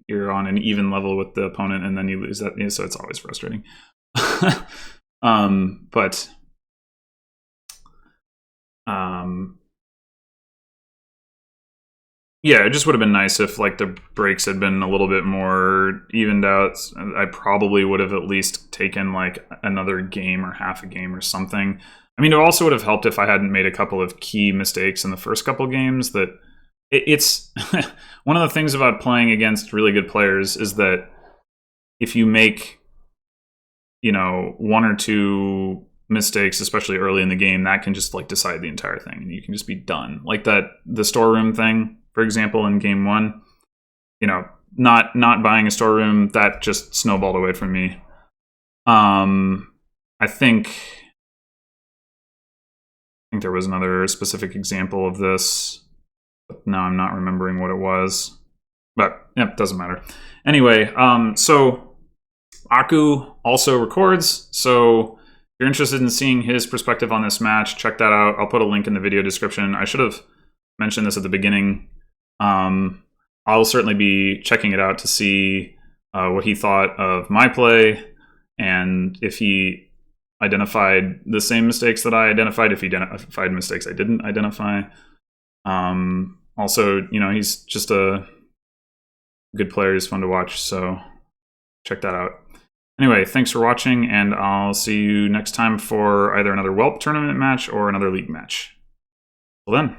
you're on an even level with the opponent, and then you lose that. So it's always frustrating. But yeah, it just would have been nice if like the breaks had been a little bit more evened out. I probably would have at least taken like another game or half a game or something. I mean, it also would have helped if I hadn't made a couple of key mistakes in the first couple games. That it's one of the things about playing against really good players is that if you make, you know, 1 or 2 mistakes, especially early in the game, that can just like decide the entire thing, and you can just be done. Like the storeroom thing, for example, in game 1, you know, not buying a storeroom, that just snowballed away from me. I think there was another specific example of this, but now I'm not remembering what it was. But yeah, doesn't matter. Anyway, so Aku also records, so if you're interested in seeing his perspective on this match, check that out. I'll put a link in the video description. I should have mentioned this at the beginning. I'll certainly be checking it out to see what he thought of my play, and if he identified the same mistakes that I identified, if he identified mistakes I didn't identify. Also, you know, he's just a good player. He's fun to watch, so check that out. Anyway, thanks for watching, and I'll see you next time for either another Whelp tournament match or another league match. Till then.